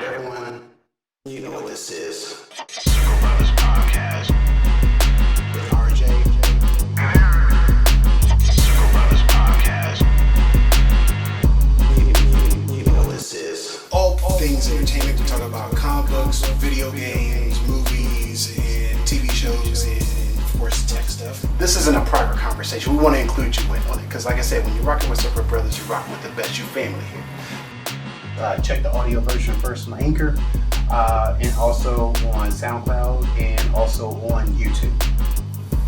Everyone, you know what this is. Circle Brothers Podcast with RJ. Circle Brothers Podcast. You know what this is. All things entertainment. We talk about comic books, video games, movies, and TV shows, and of course tech stuff. This isn't a private conversation. We want to include you in on it because, like I said, when you're rocking with Circle Brothers, you're rocking with the best. You family here. Check the audio version first on Anchor, and also on SoundCloud, and also on YouTube.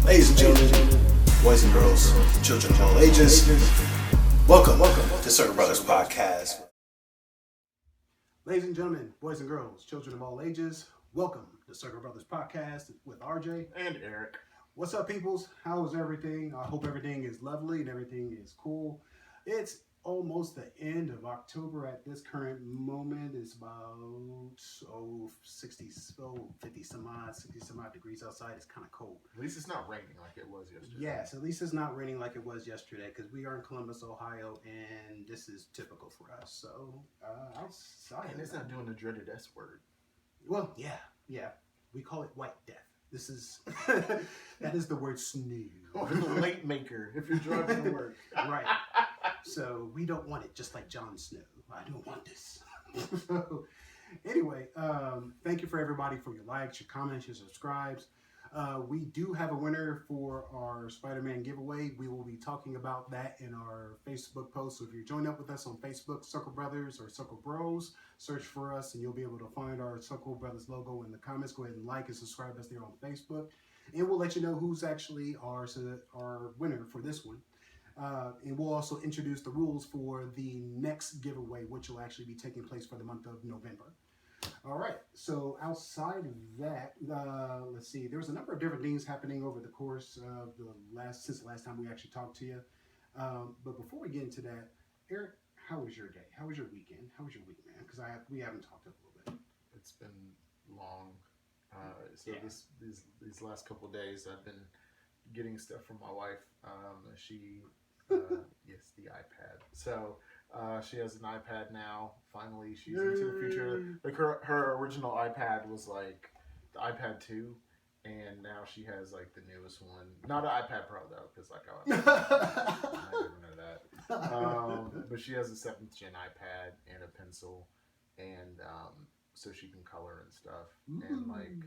Ladies and gentlemen, boys and girls, children of all ages, welcome to Circle Brothers Podcast. Ladies and gentlemen, boys and girls, children of all ages, welcome to Circle Brothers Podcast with RJ and Eric. What's up, peoples? How is everything? I hope everything is lovely and everything is cool. It's almost the end of October at this current moment. It's about 50 some odd degrees outside. It's kind of cold. At least it's not raining like it was yesterday. Yes, at least it's not raining like it was yesterday because we are in Columbus, Ohio, and this is typical for us. So outside, and it's not doing the dreaded S word. Well, yeah, we call it white death. This is that is the word snoo. Or the late maker if you're driving to work. Right. So we don't want it, just like Jon Snow. I don't want this. So, anyway, thank you for everybody for your likes, your comments, your subscribes. We do have a winner for our Spider-Man giveaway. We will be talking about that in our Facebook post. So if you're joining up with us on Facebook, Circle Brothers or Circle Bros, search for us and you'll be able to find our Circle Brothers logo in the comments. Go ahead and like and subscribe us there on Facebook. And we'll let you know who's actually our winner for this one. And we'll also introduce the rules for the next giveaway, which will actually be taking place for the month of November. All right, so outside of that, let's see. There was a number of different things happening over the course of since the last time we actually talked to you. But before we get into that, Eric, how was your day? How was your weekend? How was your week, man? Because we haven't talked a little bit. It's been long. These last couple of days, I've been getting stuff from my wife. Yes, the iPad. So she has an iPad now. Finally, she's into the future. Like her original iPad was like the iPad 2, and now she has like the newest one. Not an iPad Pro though, because like I didn't know that. But she has a 7th gen iPad and a pencil, and so she can color and stuff. Ooh. And like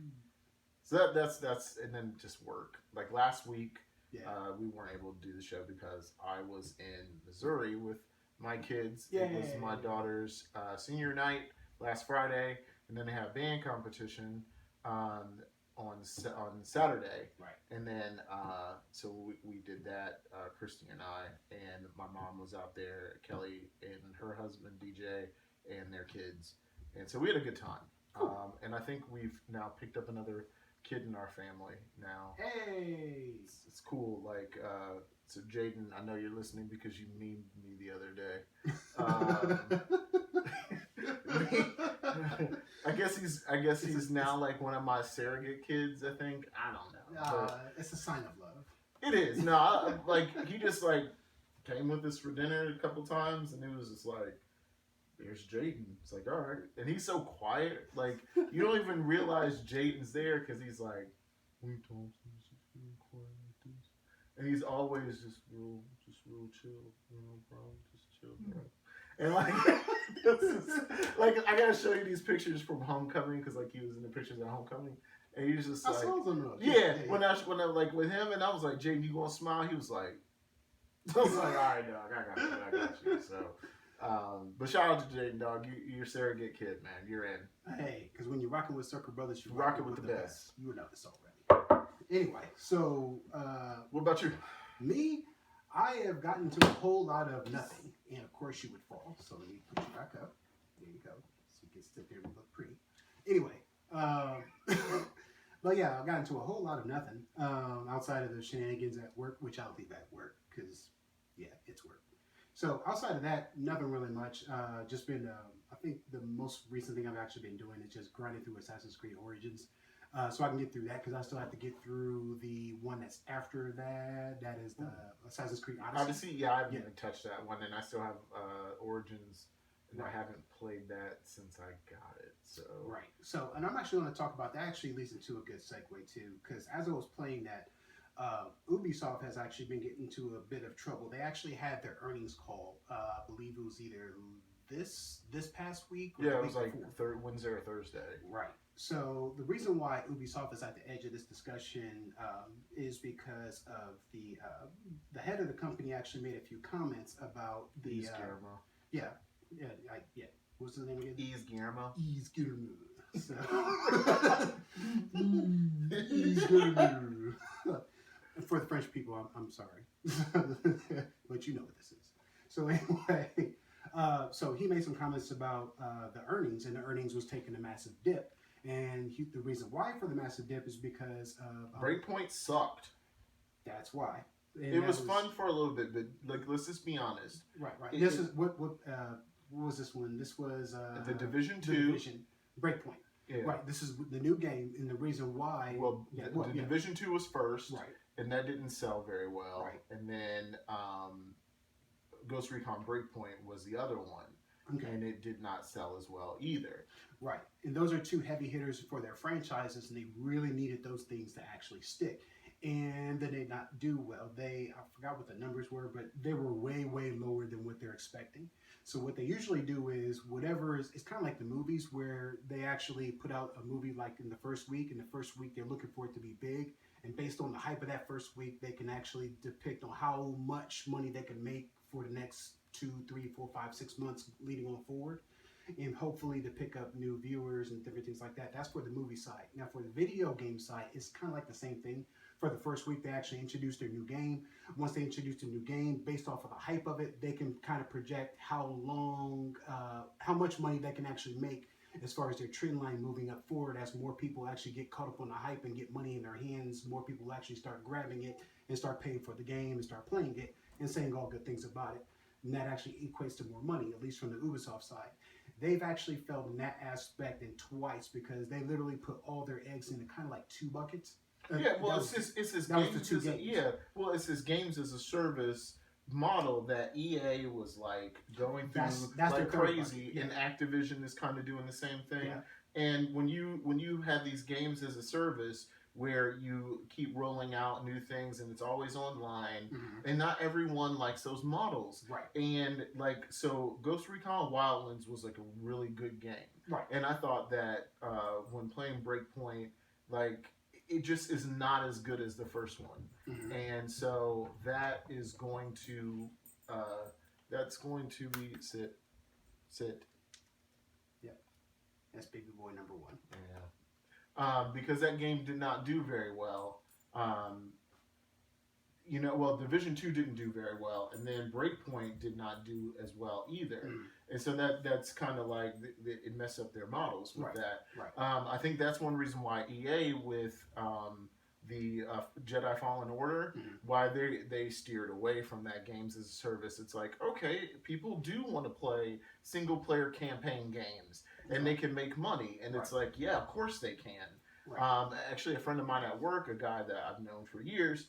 so that's and then just work. Like last week. Yeah. We weren't able to do the show because I was in Missouri with my kids. Yay. It was my daughter's senior night last Friday, and then they had a band competition on Saturday. Right. And then so we did that, Christy and I, and my mom was out there, Kelly and her husband DJ and their kids, and so we had a good time. Cool. And I think we've now picked up another kid in our family now. Hey, it's cool. Like, so Jaden, I know you're listening because you memed me the other day. I guess he's now like one of my surrogate kids. I think I don't know. It's a sign of love. It is. No, he just like came with us for dinner a couple times, and it was just like, there's Jaden. It's like, all right. And he's so quiet. Like, you don't even realize Jaden's there because he's like, we told him to be quiet like this. And he's always just real chill. Bro, just chill, bro. And like I gotta show you these pictures from Homecoming because like he was in the pictures at Homecoming. And he was just like, yeah. When I like with him, and I was like, Jaden, you gonna smile? He was like, I was like, all right, dog, I got you. So. But shout out to Jaden, dog. You're a surrogate kid, man. You're in. Hey, because when you're rocking with Circle Brothers, you're rocking with the best. You would know this already. Anyway, so what about you? Me, I have gotten to a whole lot of nothing, and of course you would fall. So let me put you back up. There you go. So you can sit there and look pretty. Anyway, but yeah, I've gotten to a whole lot of nothing outside of the shenanigans at work, which I'll leave at work because yeah, it's work. So outside of that, nothing really much. Just been, I think the most recent thing I've actually been doing is just grinding through Assassin's Creed Origins. So I can get through that because I still have to get through the one that's after that. That is the Assassin's Creed Odyssey. Yeah, I haven't even touched that one, and I still have Origins and I haven't played that since I got it. So right. So, and I'm actually going to talk about that. Actually leads into a good segue too, because as I was playing that, Ubisoft has actually been getting into a bit of trouble. They actually had their earnings call. I believe it was either this past week or yeah, the it week was like before. Wednesday or Thursday. Right. So the reason why Ubisoft is at the edge of this discussion is because of the head of the company actually made a few comments about the Guillermo. yeah yeah what's the name again? Guillermo. Guillermo. So Guillermo. For the French people, I'm sorry, but you know what this is. So anyway. So he made some comments about the earnings, and the earnings was taking a massive dip. And the reason why for the massive dip is because of Breakpoint sucked. That's why. And it was fun for a little bit, but like let's just be honest. Right. This is what was this one? This was the Division 2. Division Breakpoint. Yeah. Right. This is the new game, and the reason why. Well, the Division 2 was first, right, and that didn't sell very well. Right. And then Ghost Recon Breakpoint was the other one. Okay. And it did not sell as well either. Right. And those are two heavy hitters for their franchises, and they really needed those things to actually stick. And they did not do well. I forgot what the numbers were, but they were way, way lower than what they're expecting. So what they usually do is it's kind of like the movies where they actually put out a movie like in the first week. In the first week, they're looking for it to be big. And based on the hype of that first week, they can actually depict on how much money they can make for the next 2, 3, 4, 5, 6 months leading on forward, and hopefully to pick up new viewers and different things like that. That's for the movie side. Now for the video game side, it's kind of like the same thing. For the first week, they actually introduced their new game. Once they introduced a new game, based off of the hype of it, they can kind of project how much money they can actually make as far as their trend line moving up forward. As more people actually get caught up on the hype and get money in their hands, more people actually start grabbing it and start paying for the game and start playing it and saying all good things about it. And that actually equates to more money, at least from the Ubisoft side. They've actually failed in that aspect in twice because they literally put all their eggs into kind of like 2 buckets. Yeah, well, it's this games as a service model that EA was like going through that's like crazy, and Activision is kind of doing the same thing. Yeah. And when you have these games as a service where you keep rolling out new things and it's always online, and not everyone likes those models. Right. And like so, Ghost Recon Wildlands was like a really good game. Right. And I thought that when playing Breakpoint, like it just is not as good as the first one. And so that is going to be sit. Yep. That's baby boy number 1. Yeah. Because that game did not do very well. Division 2 didn't do very well, and then Breakpoint did not do as well either. And so that's kind of like it messed up their models with that. Right. I think that's one reason why EA with the Jedi Fallen Order, why they steered away from that games as a service. It's like, okay, people do want to play single player campaign games, and they can make money, and it's like, yeah, of course they can. Right. Actually, a friend of mine at work, a guy that I've known for years,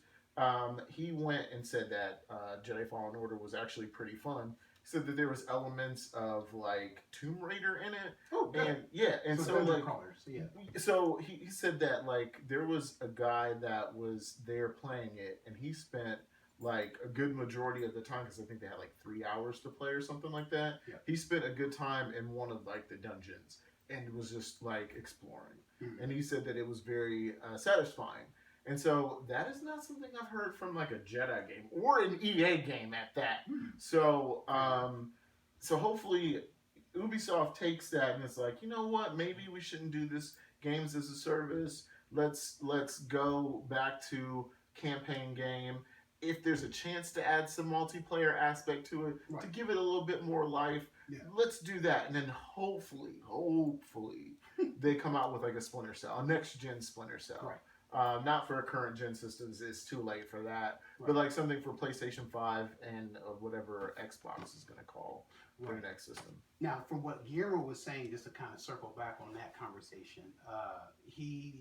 he went and said that Jedi Fallen Order was actually pretty fun. He said that there was elements of like Tomb Raider in it. Oh, good. And yeah, and so like crawlers, yeah. So he said that like there was a guy that was there playing it, and he spent like a good majority of the time, because I think they had like 3 hours to play or something like that. Yeah. He spent a good time in one of like the dungeons and was just like exploring. And he said that it was very satisfying. And so that is not something I've heard from like a Jedi game or an EA game at that. So so hopefully Ubisoft takes that and it's like, you know what, maybe we shouldn't do this games as a service. Let's go back to campaign game. If there's a chance to add some multiplayer aspect to it, to give it a little bit more life, let's do that. And then hopefully they come out with like a Splinter Cell, a next gen Splinter Cell. Right. Not for current gen systems, it's too late for that. But like something for PlayStation 5 and whatever Xbox is going to call their next system. Now, from what Guillermo was saying, just to kind of circle back on that conversation, he,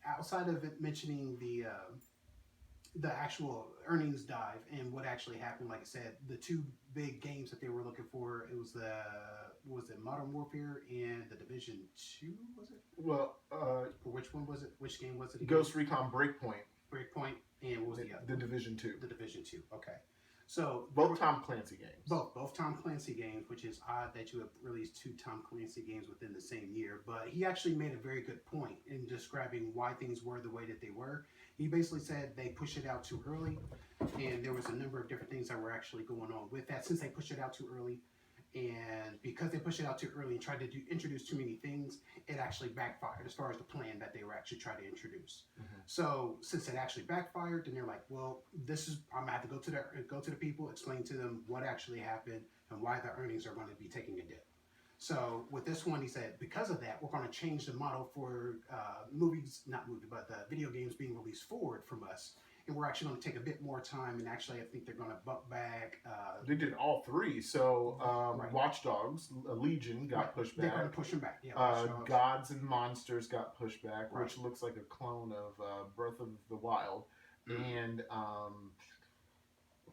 outside of it mentioning the actual earnings dive and what actually happened, like I said, the 2 big games that they were looking for, it was the was it Modern Warfare and the Division 2? Was it? Well, Or which one was it? Which game was it? Again? Ghost Recon Breakpoint. Breakpoint, and what was the other? The Division 2. The Division 2. Okay. So both Tom Clancy games. Both Tom Clancy games, which is odd that you have released 2 Tom Clancy games within the same year. But he actually made a very good point in describing why things were the way that they were. He basically said they pushed it out too early, and there was a number of different things that were actually going on with that since they pushed it out too early. And because they pushed it out too early and tried to introduce too many things, it actually backfired as far as the plan that they were actually trying to introduce. Mm-hmm. So since it actually backfired, then they're like, well, I'm gonna have to go to the people, explain to them what actually happened and why the earnings are going to be taking a dip. So with this one, he said, because of that, we're going to change the model for the video games being released forward from us. And we're actually going to take a bit more time, and actually I think they're going to bump back. They did all 3. So right. Watch Dogs, Legion got pushed back. They're going to push them back. Yeah, Gods and Monsters got pushed back, right. which looks like a clone of Breath of the Wild. Mm-hmm. And I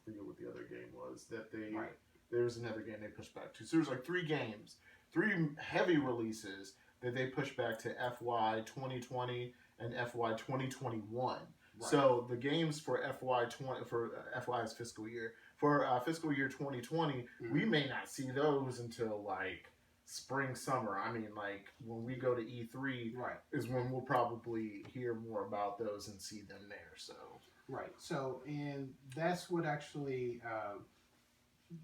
forget what the other game was that they. Right. There's another game they pushed back to. So there's like 3 games, 3 heavy releases that they pushed back to FY 2020 and FY 2021. Right. So the games for FY's fiscal year, for fiscal year 2020, mm-hmm. we may not see those until like spring, summer. I mean, like when we go to E3, right. is when we'll probably hear more about those and see them there. So right. So and that's what actually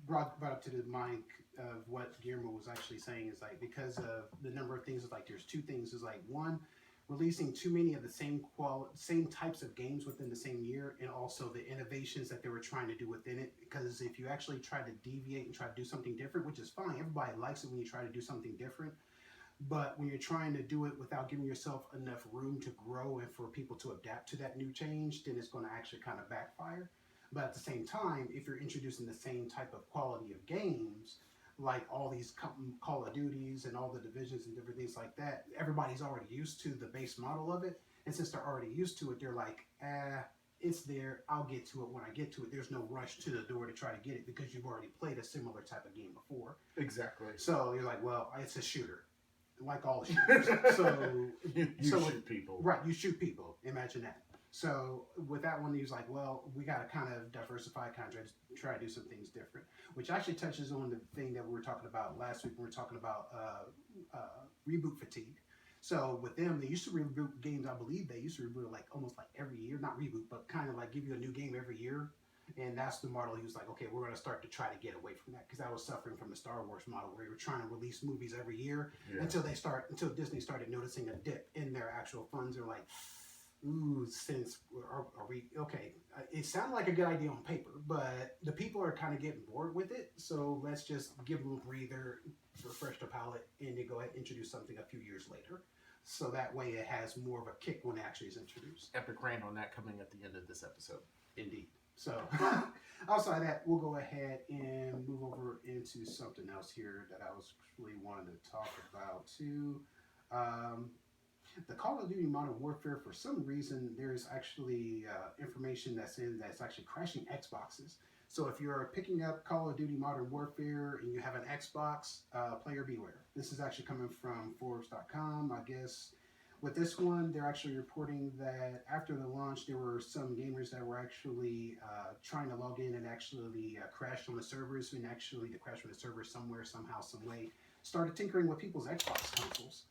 brought up to the mind of what Guillermo was actually saying is like because of the number of things. Is like there's 2 things. Is like one. Releasing too many of the same types of games within the same year, and also the innovations that they were trying to do within it. Because if you actually try to deviate and try to do something different, which is fine, everybody likes it when you try to do something different. But when you're trying to do it without giving yourself enough room to grow and for people to adapt to that new change, then it's going to actually kind of backfire. But at the same time, if you're introducing the same type of quality of games, like all these Call of Duties and all the divisions and different things like that, everybody's already used to the base model of it. And since they're already used to it, they're like, it's there. I'll get to it when I get to it. There's no rush to the door to try to get it because you've already played a similar type of game before. Exactly. So you're like, well, it's a shooter. Like all shooters. So you shoot people. Right, you shoot people. Imagine that. So with that one, he was like, well, we got to kind of diversify, kind of try to do some things different, which actually touches on the thing that we were talking about last week. We were talking about reboot fatigue. So with them, they used to reboot games. I believe they used to reboot like almost like every year, not reboot, but kind of like give you a new game every year. And that's the model. He was like, okay, we're going to start to try to get away from that because I was suffering from the Star Wars model where you were trying to release movies every year until Disney started noticing a dip in their actual funds. They're like, ooh, since are we okay? It sounded like a good idea on paper, but the people are kind of getting bored with it. So let's just give them a breather, refresh the palate, and then go ahead and introduce something a few years later. So that way it has more of a kick when it actually is introduced. Epic rant on that coming at the end of this episode. Indeed. So outside that, we'll go ahead and move over into something else here that I was really wanting to talk about too. The Call of Duty Modern Warfare, for some reason, there's actually information that's actually crashing Xboxes. So if you're picking up Call of Duty Modern Warfare and you have an Xbox, player beware. This is actually coming from Forbes.com, I guess. With this one, they're actually reporting that after the launch, there were some gamers that were actually trying to log in and actually crashed on the servers, and actually the crash on the server somewhere, somehow, some way, started tinkering with people's Xbox consoles.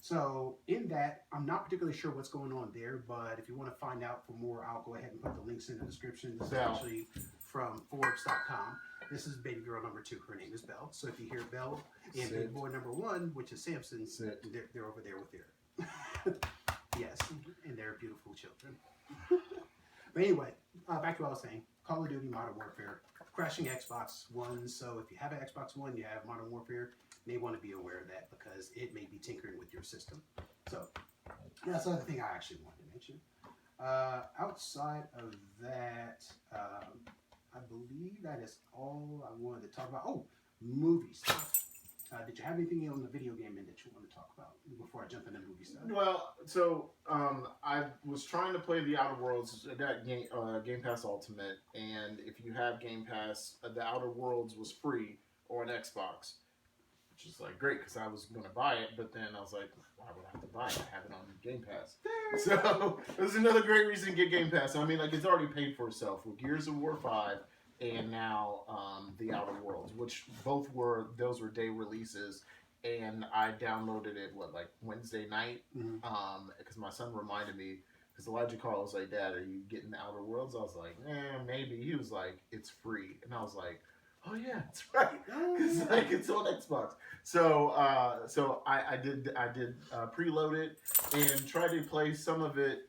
So in that, I'm not particularly sure what's going on there, but if you want to find out for more, I'll go ahead and put the links in the description. This is actually from Forbes.com. This is baby girl number 2. Her name is Belle. So if you hear Belle and baby boy number 1, which is Samson, they're over there with her. Yes, and they're beautiful children. But anyway, back to what I was saying. Call of Duty Modern Warfare, crashing Xbox One. So if you have an Xbox One, you have Modern Warfare, you may want to be aware of that because it may be tinkering with your system. So that's the other thing I actually wanted to mention. Outside of that, I believe that is all I wanted to talk about. Oh, movie stuff. Did you have anything on the video game end that you want to talk about before I jump into movie stuff? Well, so I was trying to play the Outer Worlds, that Game Pass Ultimate, and if you have Game Pass, the Outer Worlds was free on Xbox, which is like, great, because I was going to buy it, but then I was like, why would I have to buy it? I have it on Game Pass. So it was another great reason to get Game Pass. I mean, like, it's already paid for itself with Gears of War 5 and now The Outer Worlds, which those were day releases. And I downloaded it, Wednesday night? Because my son reminded me, because Elijah Carl was like, Dad, are you getting The Outer Worlds? I was like, maybe. He was like, it's free. And I was like, oh yeah, that's right. It's like it's on Xbox. So I did preload it and try to play some of it.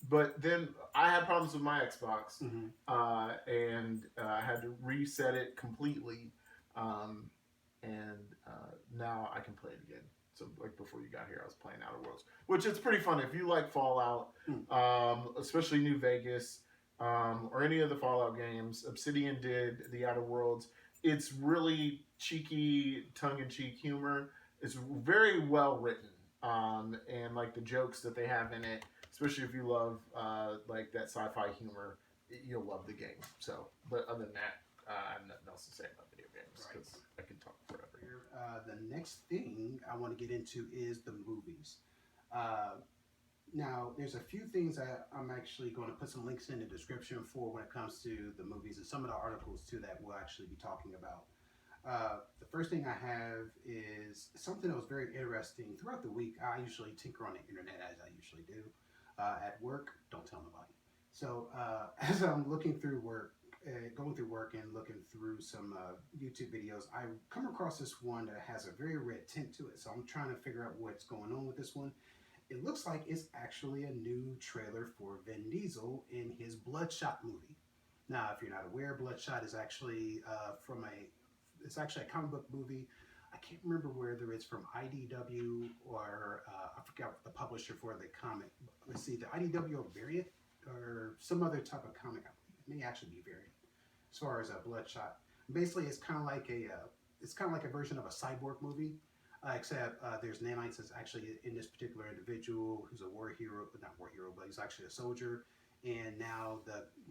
But then I had problems with my Xbox, and I had to reset it completely. Now I can play it again. So like before you got here, I was playing Outer Worlds, which is pretty fun if you like Fallout, especially New Vegas. Or any of the Fallout games. Obsidian did The Outer Worlds. It's really cheeky, tongue-in-cheek humor. It's very well written. And like the jokes that they have in it, especially if you love like that sci-fi humor, you'll love the game. So, but other than that, I have nothing else to say about video games because I can talk forever. The next thing I want to get into is the movies. Now, there's a few things that I'm actually going to put some links in the description for when it comes to the movies and some of the articles too that we'll actually be talking about. The first thing I have is something that was very interesting throughout the week. I usually tinker on the internet as I usually do. At work, don't tell nobody. So as I'm looking through work, going through work and looking through some YouTube videos, I come across this one that has a very red tint to it. So I'm trying to figure out what's going on with this one. It looks like it's actually a new trailer for Vin Deisel in his Bloodshot movie. Now, if you're not aware, Bloodshot is actually it's actually a comic book movie. I can't remember whether it's from IDW or I forgot the publisher for the comic. Let's see, the IDW or Variant or some other type of comic. It may actually be Variant. As far as Bloodshot, basically it's kind of like a version of a cyborg movie. Except there's nanites that's actually in this particular individual who's a not war hero, but he's actually a soldier. And now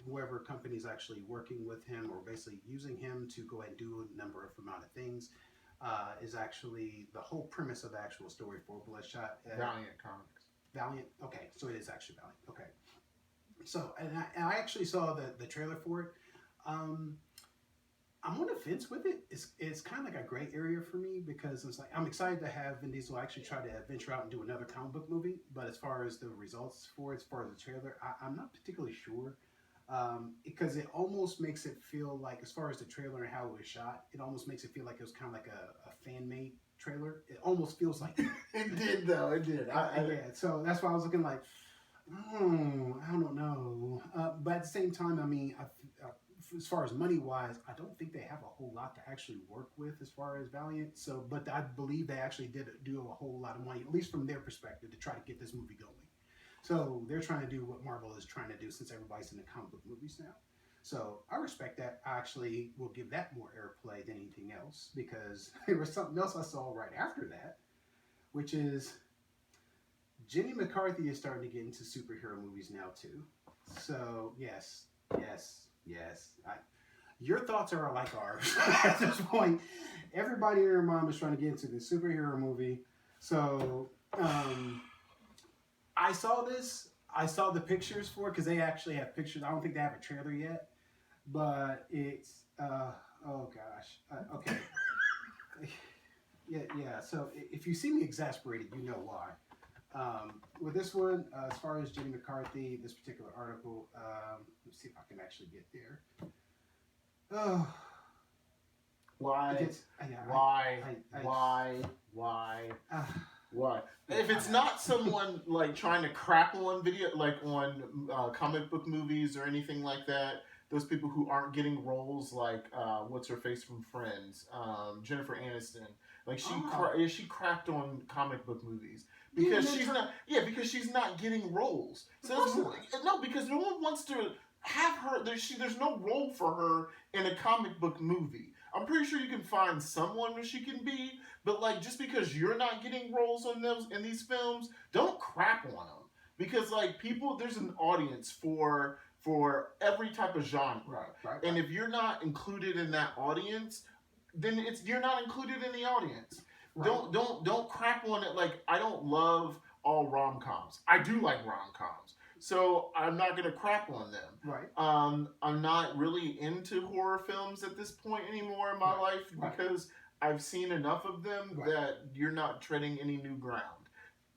whoever company is actually working with him or basically using him to go ahead and do a number of amount of things is actually the whole premise of the actual story for Bloodshot. Valiant Comics. Valiant? Okay, so it is actually Valiant. Okay. So, and I actually saw the trailer for it. I'm on the fence with it. It's kind of like a gray area for me because it's like I'm excited to have Vin Diesel actually try to venture out and do another comic book movie. But as far as the results for it, as far as the trailer, I'm not particularly sure because it almost makes it feel like, as far as the trailer and how it was shot, it almost makes it feel like it was kind of like a fan-made trailer. It almost feels like It did though. It did. Yeah. So that's why I was looking like, I don't know. But at the same time, I mean, as far as money-wise, I don't think they have a whole lot to actually work with as far as Valiant. So, but I believe they actually did do a whole lot of money, at least from their perspective, to try to get this movie going. So they're trying to do what Marvel is trying to do since everybody's in the comic book movies now. So I respect that. I actually will give that more airplay than anything else because there was something else I saw right after that, which is Jenny McCarthy is starting to get into superhero movies now too. So yes. Your thoughts are like ours at this point. Everybody and their mom is trying to get into the superhero movie. So I saw this. I saw the pictures for it because they actually have pictures. I don't think they have a trailer yet, but it's oh gosh. Okay. Yeah. So if you see me exasperated, you know why. With this one, as far as Jenny McCarthy, this particular article, let's see if I can actually get there. Oh, Why? Why? If it's not someone like trying to crap on video, like on comic book movies or anything like that, those people who aren't getting roles like what's her face from Friends, Jennifer Aniston, like she crapped on comic book movies because because she's not getting roles. So because no one wants to have her. There's no role for her in a comic book movie. I'm pretty sure you can find someone where she can be, but like just because you're not getting roles in these films, don't crap on them because like there's an audience for every type of genre, right. And if you're not included in that audience, then you're not included in the audience. Right. Don't crap on it. Like, I don't love all rom-coms. I do like rom-coms, so I'm not gonna crap on them. Right. I'm not really into horror films at this point anymore in my life because I've seen enough of them that you're not treading any new ground,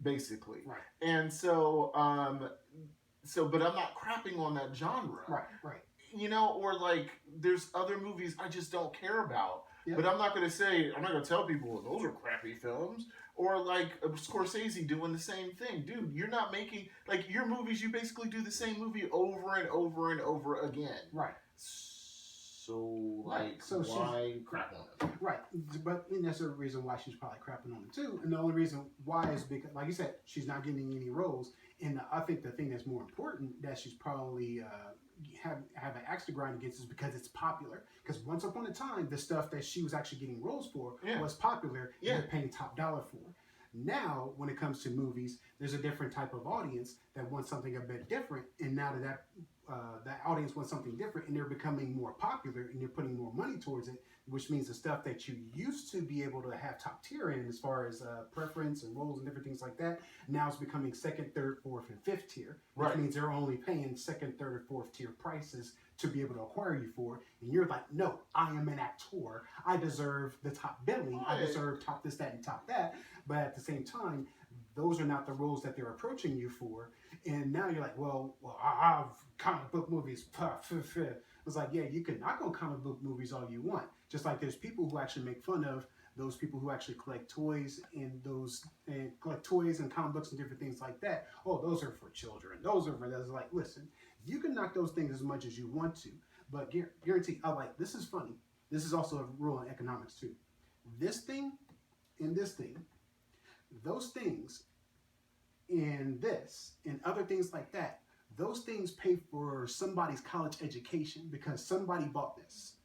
basically. Right. And but I'm not crapping on that genre. Right. You know, or like there's other movies I just don't care about. Yep. But I'm not going to tell people, well, those are crappy films. Or like Scorsese doing the same thing. Dude, you're not making, like, your movies, you basically do the same movie over and over and over again. Right. So, like, why crap on them? Right. But that's the reason why she's probably crapping on them too. And the only reason why is because, like you said, she's not getting any roles. And I think the thing that's more important that she's probably have an axe to grind against is because it's popular. Because once upon a time, the stuff that she was actually getting roles for was popular and they're paying top dollar for. Now, when it comes to movies, there's a different type of audience that wants something a bit different. And now that audience wants something different and they're becoming more popular and you're putting more money towards it, which means the stuff that you used to be able to have top tier in as far as preference and roles and different things like that, now it's becoming second, third, fourth, and fifth tier, which means they're only paying second, third, or fourth tier prices to be able to acquire you for. And you're like, no, I am an actor. I deserve the top billing. I deserve top this, that, and top that. But at the same time, those are not the roles that they're approaching you for. And now you're like, well, I have comic book movies. It's like, yeah, you can knock on comic book movies all you want. Just like there's people who actually make fun of those people who actually collect toys and comic books and different things like that. Oh, those are for children. Those are for those. Like, listen, you can knock those things as much as you want to, but guarantee, this is funny. This is also a rule in economics too. This thing and this thing, those things and this and other things like that, those things pay for somebody's college education because somebody bought this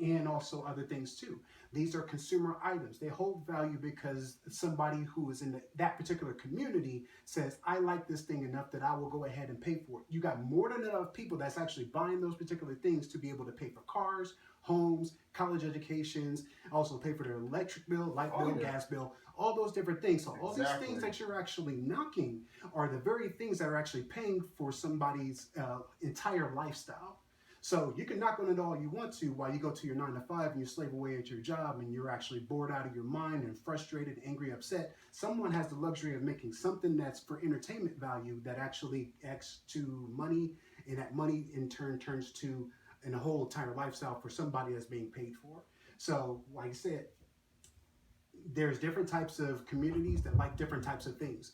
and also other things too. These are consumer items. They hold value because somebody who is in that particular community says, I like this thing enough that I will go ahead and pay for it. You got more than enough people that's actually buying those particular things to be able to pay for cars, homes, college educations, also pay for their electric bill, light bill, gas bill, all those different things. So all these things that you're actually knocking are the very things that are actually paying for somebody's entire lifestyle. So you can knock on it all you want to while you go to your 9 to 5 and you slave away at your job and you're actually bored out of your mind and frustrated, angry, upset. Someone has the luxury of making something that's for entertainment value that actually acts to money, and that money in turn turns to a whole entire lifestyle for somebody that's being paid for. So like I said, there's different types of communities that like different types of things.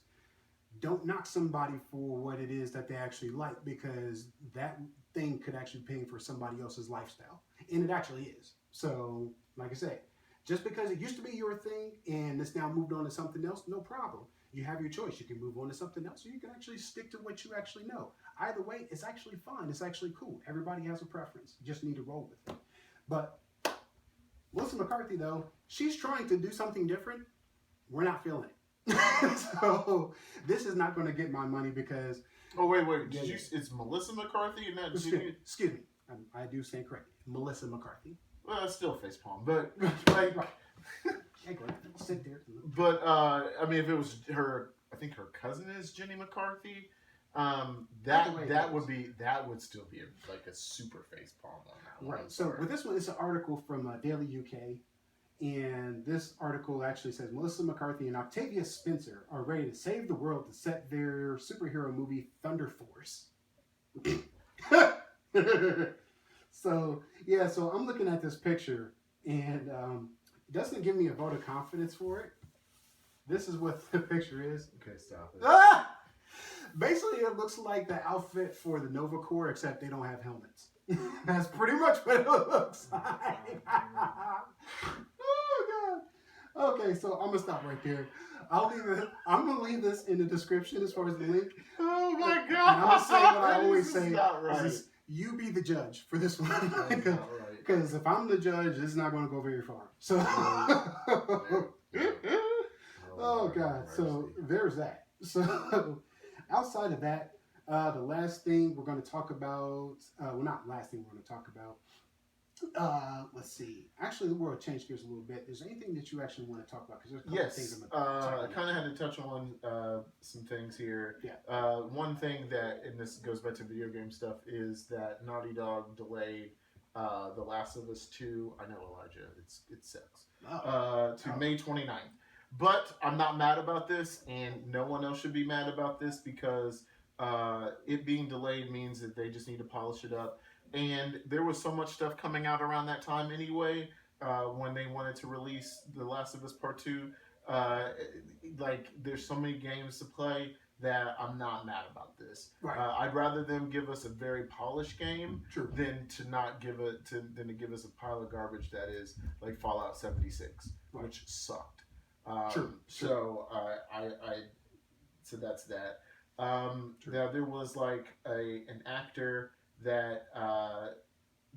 Don't knock somebody for what it is that they actually like, because that thing could actually be paying for somebody else's lifestyle. And it actually is. So, like I said, just because it used to be your thing and it's now moved on to something else, no problem. You have your choice. You can move on to something else, or you can actually stick to what you actually know. Either way, it's actually fine. It's actually cool. Everybody has a preference. You just need to roll with it. But Melissa McCarthy, though, she's trying to do something different. We're not feeling it. So this is not going to get my money because... Oh, wait. It's Melissa McCarthy and not Jimmy? Excuse me. I do say correctly. Melissa McCarthy. Well, it's still facepalm, but like... Sit there. But, I mean, if it was her... I think her cousin is Jenny McCarthy. That would still be a super facepalm on that one. Right. So with this one, it's an article from Daily UK. And this article actually says Melissa McCarthy and Octavia Spencer are ready to save the world to set their superhero movie Thunder Force. So I'm looking at this picture and it doesn't give me a vote of confidence for it. This is what the picture is. Okay, stop it. Ah! Basically, it looks like the outfit for the Nova Corps, except they don't have helmets. That's pretty much what it looks like. Oh, God. Okay, so I'm going to stop right there. I'm going to leave this in the description as far as the link. Oh, my God. And I'm going to say what I always say. Right. Is you be the judge for this one. Because if I'm the judge, it's not going to go very far. So, oh, God. So, there's that. So, outside of that, the last thing we're going to talk about, not last thing we're going to talk about, Let's see. Actually, the world changed gears a little bit. Is there anything that you actually want to talk about? Because there's a couple of things Yes, I'm going to talk I about. kind of had to touch on some things here. Yeah. One thing that, and this goes back to video game stuff, is that Naughty Dog delayed The Last of Us 2. I know, Elijah, it sucks. To May 29th. But I'm not mad about this, and no one else should be mad about this because it being delayed means that they just need to polish it up. And there was so much stuff coming out around that time anyway. When they wanted to release The Last of Us Part 2, like there's so many games to play that I'm not mad about this. Right. I'd rather them give us a very polished game True. than to not give it than to give us a pile of garbage that is like Fallout 76, Right. which sucked. True. So so that's that. Now there was like an actor that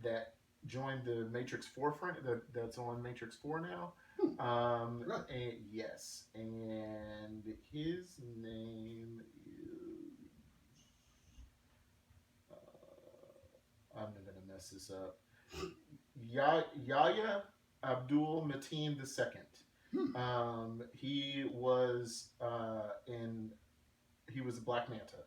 that joined the Matrix 4 that's on Matrix 4 now. Right. And yes, and his name is I'm gonna mess this up. Yahya Abdul Mateen II. He was he was a Black Manta.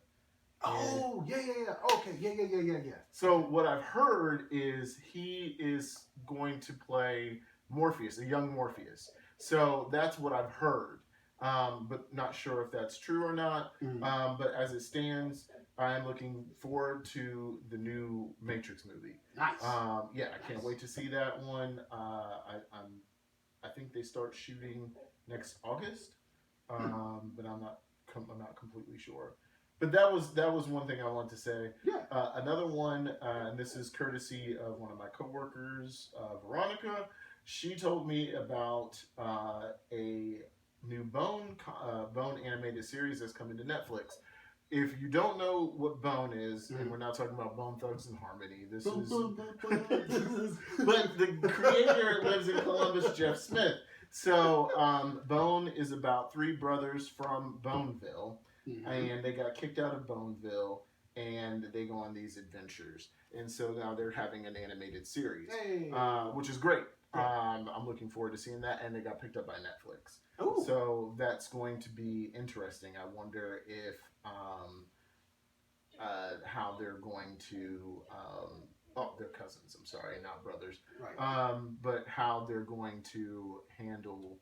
Oh, yeah. Okay, yeah. So what I've heard is he is going to play Morpheus, a young Morpheus. So that's what I've heard, but not sure if that's true or not. But as it stands, I am looking forward to the new Matrix movie. Nice. Yeah, I can't wait to see that one. I think they start shooting next August, but I'm not completely sure. But that was one thing I wanted to say. Yeah. Another one, and this is courtesy of one of my coworkers, Veronica. She told me about a new Bone animated series that's coming to Netflix. If you don't know what Bone is, and we're not talking about Bone Thugs and Harmony, this is. But the creator lives in Columbus, Jeff Smith. So Bone is about three brothers from Boneville. And they got kicked out of Boneville, and they go on these adventures. And so now they're having an animated series, which is great. I'm looking forward to seeing that, and they got picked up by Netflix. Ooh. So that's going to be interesting. I wonder if how they're going to they're cousins. I'm sorry, not brothers. Right. But how they're going to handle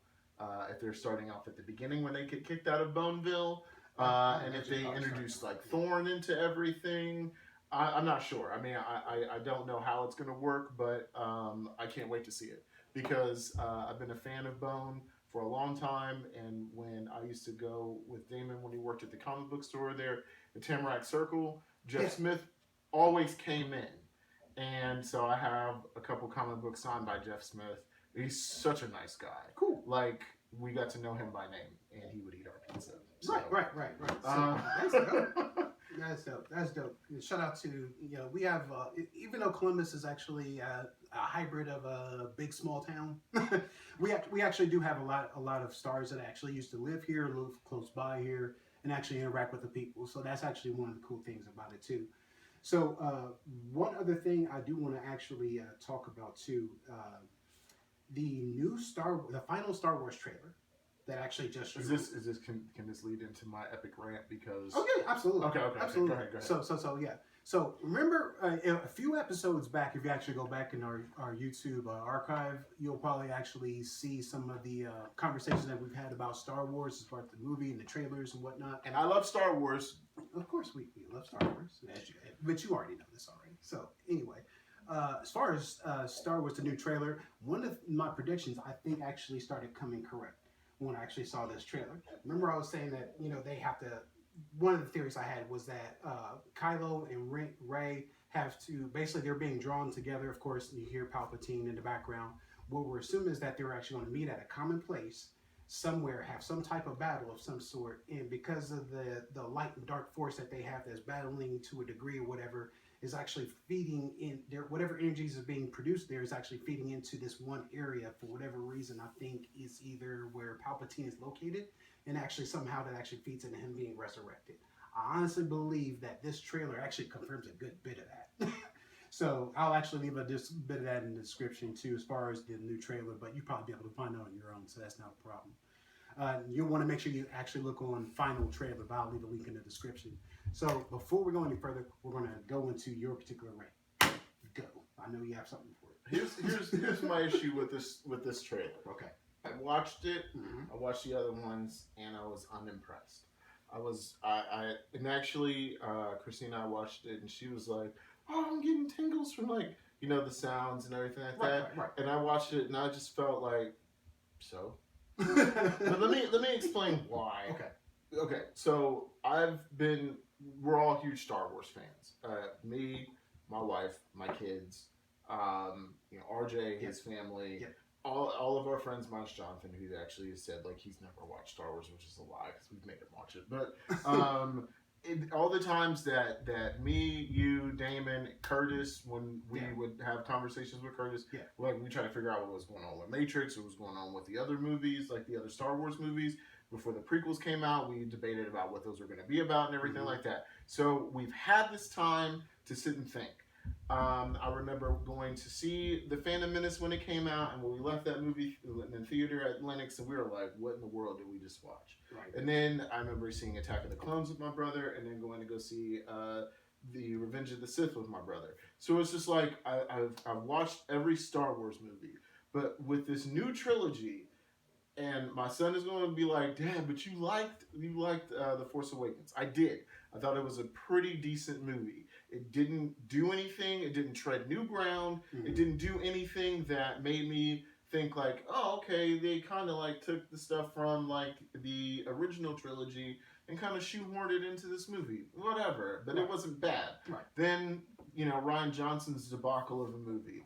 if they're starting off at the beginning when they get kicked out of Boneville. And if they introduce like Thorn into everything, I'm not sure. I mean, I don't know how it's going to work, but I can't wait to see it because I've been a fan of Bone for a long time. And when I used to go with Damon when he worked at the comic book store there, the Tamarack Circle, Jeff Smith always came in. And so I have a couple comic books signed by Jeff Smith. He's such a nice guy. Cool. Like, we got to know him by name, and he would eat our pizza. So, right. So, that's dope. That's dope. Shout out to, we have, even though Columbus is actually a hybrid of a big small town, we actually do have a lot of stars that actually used to live here, live close by here, and actually interact with the people. So that's actually one of the cool things about it too. So one other thing I do want to actually talk about too, the final Star Wars trailer that actually just can this lead into my epic rant because absolutely absolutely. Go ahead. So remember a few episodes back, if you actually go back in our YouTube archive, you'll probably actually see some of the conversations that we've had about Star Wars as far as the movie and the trailers and whatnot. And I love Star Wars. Of course we love Star Wars, but you already know this already. So anyway, as far as Star Wars, the new trailer, one of my predictions I think actually started coming correct when I actually saw this trailer. Remember I was saying that, they have to, one of the theories I had was that Kylo and Rey have to, basically they're being drawn together. Of course, you hear Palpatine in the background. What we're assuming is that they're actually going to meet at a common place, somewhere, have some type of battle of some sort. And because of the light and dark force that they have that's battling to a degree or whatever, is actually feeding in there, whatever energies is being produced there is actually feeding into this one area for whatever reason. I think is either where Palpatine is located, and actually somehow that actually feeds into him being resurrected. I honestly believe that this trailer actually confirms a good bit of that. So I'll actually leave a bit of that in the description too, as far as the new trailer. But you'll probably be able to find it on your own, so that's not a problem. You'll want to make sure you actually look on final trailer, but I'll leave a link in the description. So before we go any further, we're going to go into your particular rant. Go. I know you have something for it. Here's my issue with this trailer. Okay. I watched it. Mm-hmm. I watched the other ones, and I was unimpressed. And actually, Christina, I watched it, and she was like, "Oh, I'm getting tingles from like the sounds and everything like that." Right. And I watched it, and I just felt like, so. But let me explain why. Okay. So we're all huge Star Wars fans. Me, my wife, my kids, RJ, his family. Yep. All of our friends, minus Jonathan, who actually has said like he's never watched Star Wars, which is a lie because we've made him watch it. But all the times that me, you, Damon, Curtis, when we would have conversations with Curtis, like we try to figure out what was going on with Matrix, what was going on with the other movies, like the other Star Wars movies. Before the prequels came out, we debated about what those were going to be about and everything like that. So we've had this time to sit and think. I remember going to see The Phantom Menace when it came out, and when we left that movie in the theater at Lenox, and we were like, what in the world did we just watch? Right. And then I remember seeing Attack of the Clones with my brother, and then going to go see the Revenge of the Sith with my brother. So it's just like, I've watched every Star Wars movie, but with this new trilogy, and my son is going to be like, Dad, but you liked The Force Awakens. I did. I thought it was a pretty decent movie. It didn't do anything. It didn't tread new ground. Mm-hmm. It didn't do anything that made me think like, oh, okay, they kind of like took the stuff from like the original trilogy and kind of shoehorned it into this movie. Whatever. But it wasn't bad. Right. Then, Rian Johnson's debacle of a movie.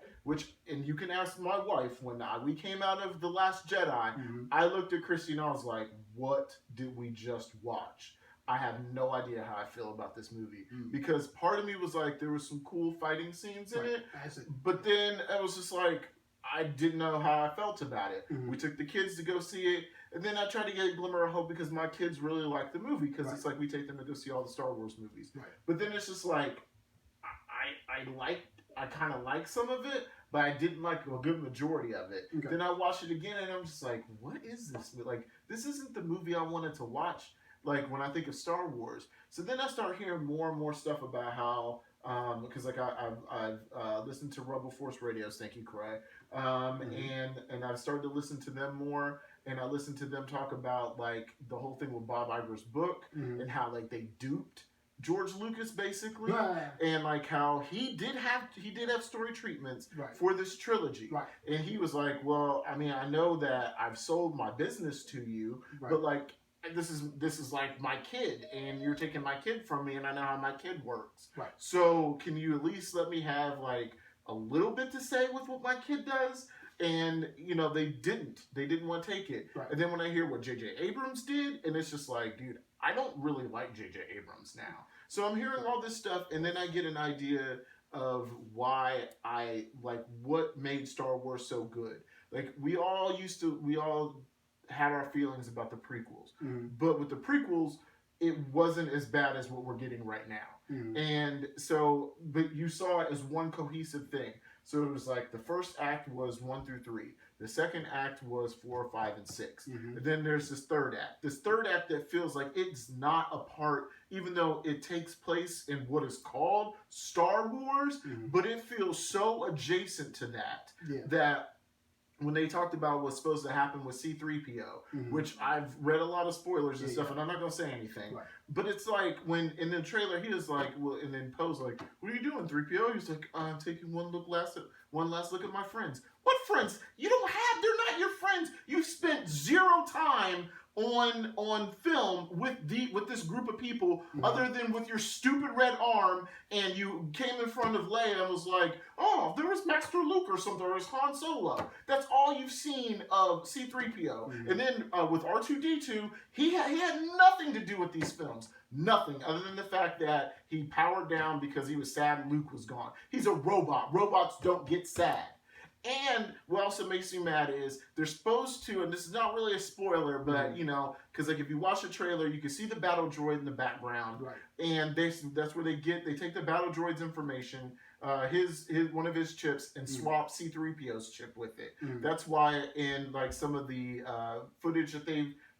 And you can ask my wife, when we came out of The Last Jedi, I looked at Christy and I was like, what did we just watch? I have no idea how I feel about this movie. Because part of me was like, there was some cool fighting scenes in it. But then it was just like, I didn't know how I felt about it. We took the kids to go see it. And then I tried to get a glimmer of hope because my kids really like the movie. Because it's like we take them to go see all the Star Wars movies. Right. But then it's just like, I kind of like some of it, but I didn't like a good majority of it. Okay. Then I watched it again, and I'm just like, what is this? Like, this isn't the movie I wanted to watch, like, when I think of Star Wars. So then I start hearing more and more stuff about how, because, like, I've listened to Rebel Force Radios, thank you, Cray, and I've started to listen to them more, and I listened to them talk about, like, the whole thing with Bob Iger's book, and how, like, they duped George Lucas basically, and like how he did have story treatments for this trilogy, and he was like, well, I mean, I know that I've sold my business to you, but like this is like my kid, and you're taking my kid from me, and I know how my kid works. So can you at least let me have like a little bit to say with what my kid does? And they didn't want to take it. And then when I hear what J.J. Abrams did, and it's just like, dude, I don't really like J.J. Abrams now. So I'm hearing all this stuff, and then I get an idea of why I like what made Star Wars so good. Like we all had our feelings about the prequels, but with the prequels, it wasn't as bad as what we're getting right now. And so, but you saw it as one cohesive thing. So it was like the first act was 1 through 3. The second act was 4, 5, and 6. And then there's this third act. This third act that feels like it's not a part, even though it takes place in what is called Star Wars, but it feels so adjacent to that, that when they talked about what's supposed to happen with C-3PO, which I've read a lot of spoilers and stuff, and I'm not going to say anything, but it's like when in the trailer, he was like, well, and then Poe's like, what are you doing, 3PO? He's like, I'm taking one last look at my friends. What friends? They're not your friends. You spent zero time on film with this group of people other than with your stupid red arm, and you came in front of Leia and was like, oh, there was Master Luke or something, or it's Han Solo. That's all you've seen of C-3PO. And then with R2-D2, he had nothing to do with these films. Nothing other than the fact that he powered down because he was sad Luke was gone. He's a robot. Robots don't get sad. And what also makes me mad is they're supposed to, and this is not really a spoiler, but because like if you watch the trailer, you can see the battle droid in the background, and that's where they take the battle droid's information, his one of his chips and swap C-3PO's chip with it. That's why in like some of the footage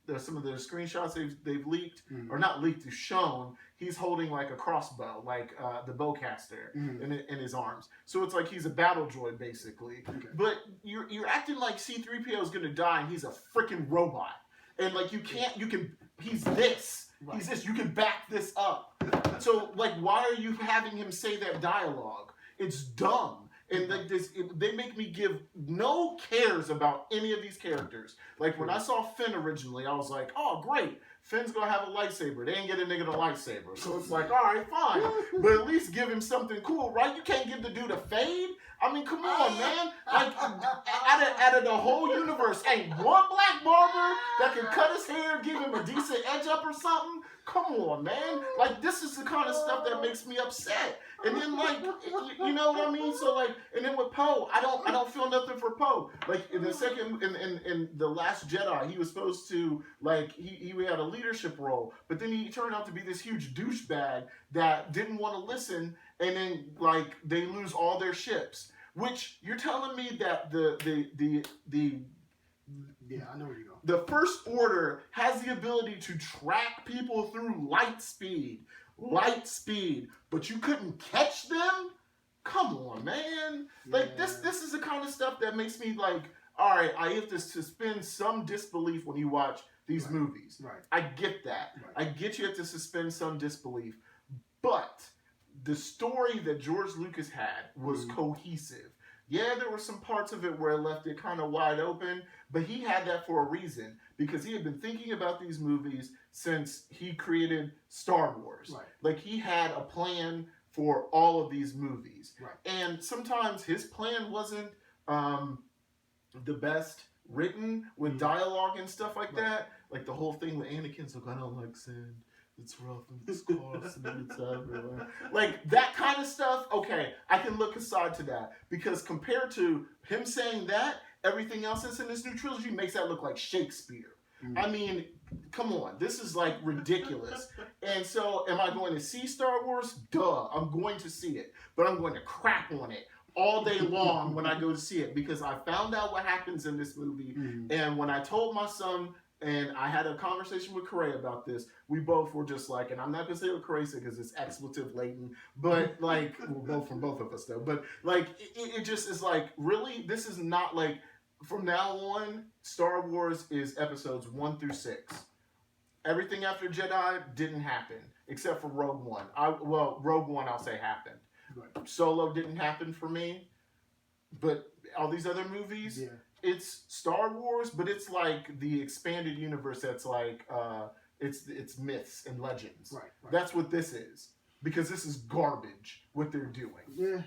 that some of the screenshots they've leaked or not leaked, is shown. He's holding like a crossbow, like the bowcaster in his arms. So it's like he's a battle droid basically. Okay. But you're acting like C-3PO is gonna die and he's a freaking robot. And like he's this. Right. He's this. You can back this up. So like, why are you having him say that dialogue? It's dumb. And like they make me give no cares about any of these characters. Like when I saw Finn originally, I was like, oh great, Finn's gonna have a lightsaber. They ain't get a nigga a lightsaber. So it's like, all right, fine. But at least give him something cool, right? You can't give the dude a fade. I mean, come on, man. Like, out of the whole universe, ain't one black barber that can cut his hair, give him a decent edge up or something? Come on, man. Like, this is the kind of stuff that makes me upset. And then, like, you know what I mean? So, like, and then with Poe, I don't feel nothing for Poe. Like, in the second, in The Last Jedi, he was supposed to, like, he had a leadership role, but then he turned out to be this huge douchebag that didn't want to listen, and then, like, they lose all their ships. Which, you're telling me that yeah, I know where you're going. The First Order has the ability to track people through light speed, but you couldn't catch them? Come on, man. Yeah. Like, this is the kind of stuff that makes me like, all right, I have to suspend some disbelief when you watch these movies. Right. I get that. Right. I get you have to suspend some disbelief. But the story that George Lucas had was cohesive. Yeah, there were some parts of it where it left it kind of wide open, but he had that for a reason, because he had been thinking about these movies since he created Star Wars. Right. Like, he had a plan for all of these movies. Right. And sometimes his plan wasn't the best written with dialogue and stuff like that. Like the whole thing with Anakin's like, I don't like sand. It's rough and it's coarse and it's everywhere. Like, that kind of stuff, okay, I can look aside to that. Because compared to him saying that, everything else that's in this new trilogy makes that look like Shakespeare. I mean, come on. This is, like, ridiculous. And so, am I going to see Star Wars? Duh. I'm going to see it. But I'm going to crap on it all day long when I go to see it. Because I found out what happens in this movie. And when I told my son... And I had a conversation with Corey about this. We both were just like, and I'm not going to say what Corey said because it's expletive laden, but like, both from both of us though. But like, it just is like, really? This is not like, from now on, Star Wars is episodes 1 through 6. Everything after Jedi didn't happen, except for Rogue One. Rogue One I'll say happened. Right. Solo didn't happen for me, but all these other movies... Yeah. It's Star Wars, but it's like the expanded universe that's like, it's myths and legends. Right. That's what this is. Because this is garbage, what they're doing. Yeah,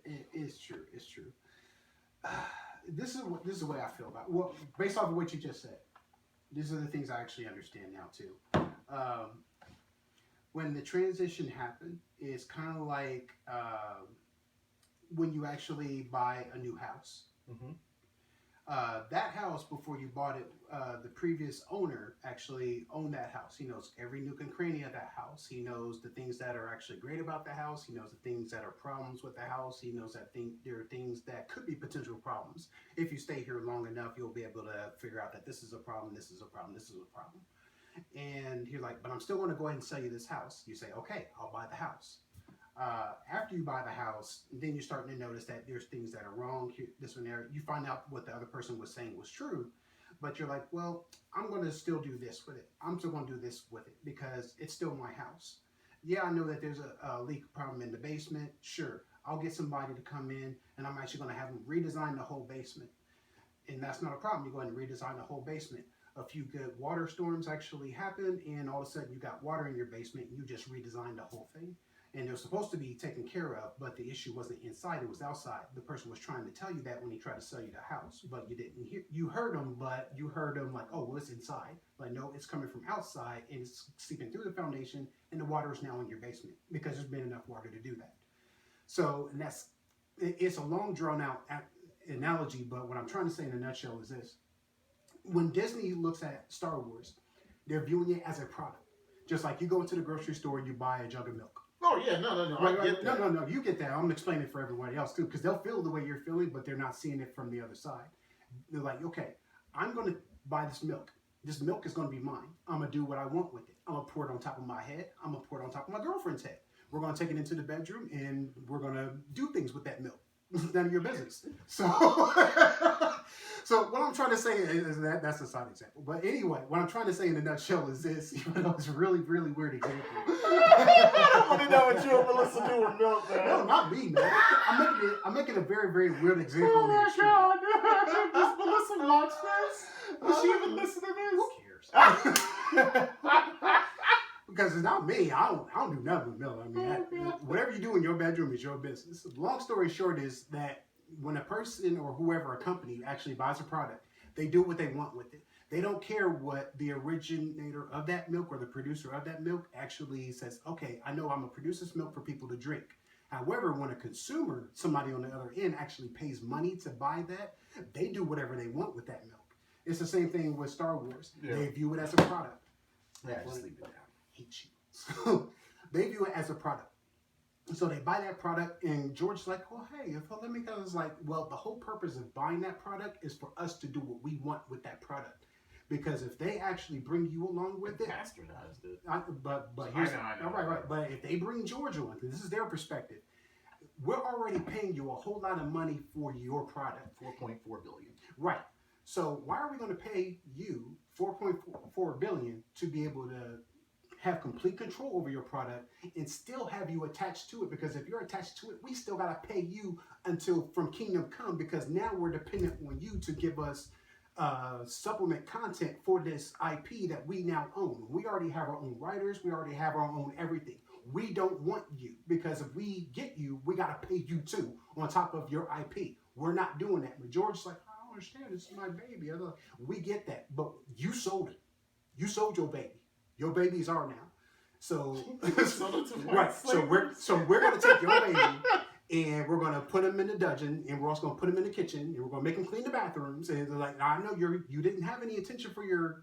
it is true. It's true. This is the way I feel about it. Well, based off of what you just said, these are the things I actually understand now, too. When the transition happened, it's kind of like when you actually buy a new house. Mm-hmm. That house, before you bought it, the previous owner actually owned that house. He knows every nook and cranny of that house. He knows the things that are actually great about the house. He knows the things that are problems with the house. He knows that there are things that could be potential problems. If you stay here long enough, you'll be able to figure out that this is a problem, this is a problem, this is a problem. And you're like, but I'm still going to go ahead and sell you this house. You say, okay, I'll buy the house. After you buy the house, then you're starting to notice that there's things that are wrong here, this one there. You find out what the other person was saying was true, but you're like, well, I'm going to still do this with it. I'm still going to do this with it because it's still my house. Yeah, I know that there's a leak problem in the basement. Sure, I'll get somebody to come in, and I'm actually going to have them redesign the whole basement. And that's not a problem. You're going to redesign the whole basement. A few good water storms actually happen, and all of a sudden you got water in your basement, and you just redesigned the whole thing. And they're supposed to be taken care of, but the issue wasn't inside, it was outside. The person was trying to tell you that when he tried to sell you the house, but you didn't hear. You heard him, but you heard him like, oh, well, it's inside. Like, no, it's coming from outside, and it's seeping through the foundation, and the water is now in your basement because there's been enough water to do that. So, and it's a long, drawn-out analogy, but what I'm trying to say in a nutshell is this. When Disney looks at Star Wars, they're viewing it as a product. Just like you go into the grocery store and you buy a jug of milk. Oh yeah, no. Right, I get that. no. You get that. I'm explaining it for everybody else too, because they'll feel the way you're feeling, but they're not seeing it from the other side. They're like, okay, I'm going to buy this milk. This milk is going to be mine. I'm going to do what I want with it. I'm going to pour it on top of my head. I'm going to pour it on top of my girlfriend's head. We're going to take it into the bedroom and we're going to do things with that milk. It's none of your business. So, so what I'm trying to say is that's a side example. But anyway, what I'm trying to say in a nutshell is this, even though it's a really, really weird example. I don't want to know what you and Melissa do with milk, man. No, not me, man. I'm making a very, very weird example. Oh my God. Does Melissa watch this? Does she even listen to this? Who cares? Because it's not me. I don't do nothing with milk. I mean, whatever you do in your bedroom is your business. Long story short is that when a person or whoever, a company, actually buys a product, they do what they want with it. They don't care what the originator of that milk or the producer of that milk actually says, okay, I know I'm going to produce this milk for people to drink. However, when a consumer, somebody on the other end, actually pays money to buy that, they do whatever they want with that milk. It's the same thing with Star Wars. Yeah. They view it as a product. Yeah, just leave it down. I hate you. So they view it as a product. So they buy that product, and George's like, well, hey, let me go. It's like, well, the whole purpose of buying that product is for us to do what we want with that product. Because if they actually bring you along with it, bastardized it. But here's right. But if they bring George on, this is their perspective. We're already paying you a whole lot of money for your product, $4.4 billion. Right. So why are we going to pay you $4.4 billion to be able to have complete control over your product and still have you attached to it? Because if you're attached to it, we still got to pay you until from Kingdom Come, because now we're dependent on you to give us supplement content for this IP that we now own. We already have our own writers. We already have our own everything. We don't want you, because if we get you, we got to pay you too on top of your IP. We're not doing that. But George's like, I don't understand. This is my baby. We get that, but you sold it. You sold your baby. Your babies are now. So right. So we're gonna take your baby and we're gonna put him in the dungeon, and we're also gonna put him in the kitchen, and we're gonna make him clean the bathrooms. And they're like, I know you didn't have any intention for your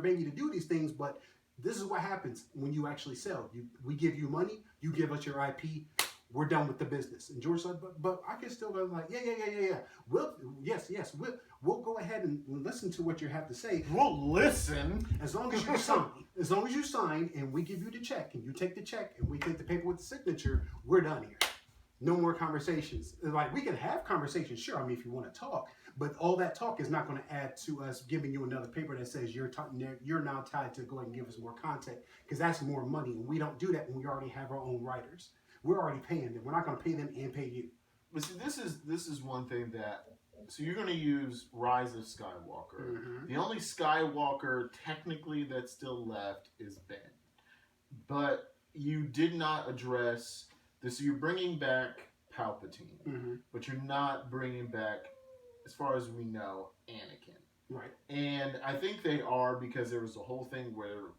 baby to do these things, but this is what happens when you actually sell. We give you money, you give us your IP, we're done with the business. And George's like, but I can still go like, yeah. We'll go ahead and listen to what you have to say. We'll listen. As long as you sign. As long as you sign and we give you the check and you take the check and we take the paper with the signature, we're done here. No more conversations. Like, we can have conversations, sure, I mean, if you want to talk, but all that talk is not going to add to us giving you another paper that says you're now tied to go ahead and give us more content, because that's more money, and we don't do that when we already have our own writers. We're already paying them. We're not going to pay them and pay you. But see, this is one thing that, so you're going to use Rise of Skywalker. Mm-hmm. The only Skywalker technically that's still left is Ben. But you did not address this. So you're bringing back Palpatine, mm-hmm. but you're not bringing back, as far as we know, Anakin. Right. And I think they are, because there was a whole thing where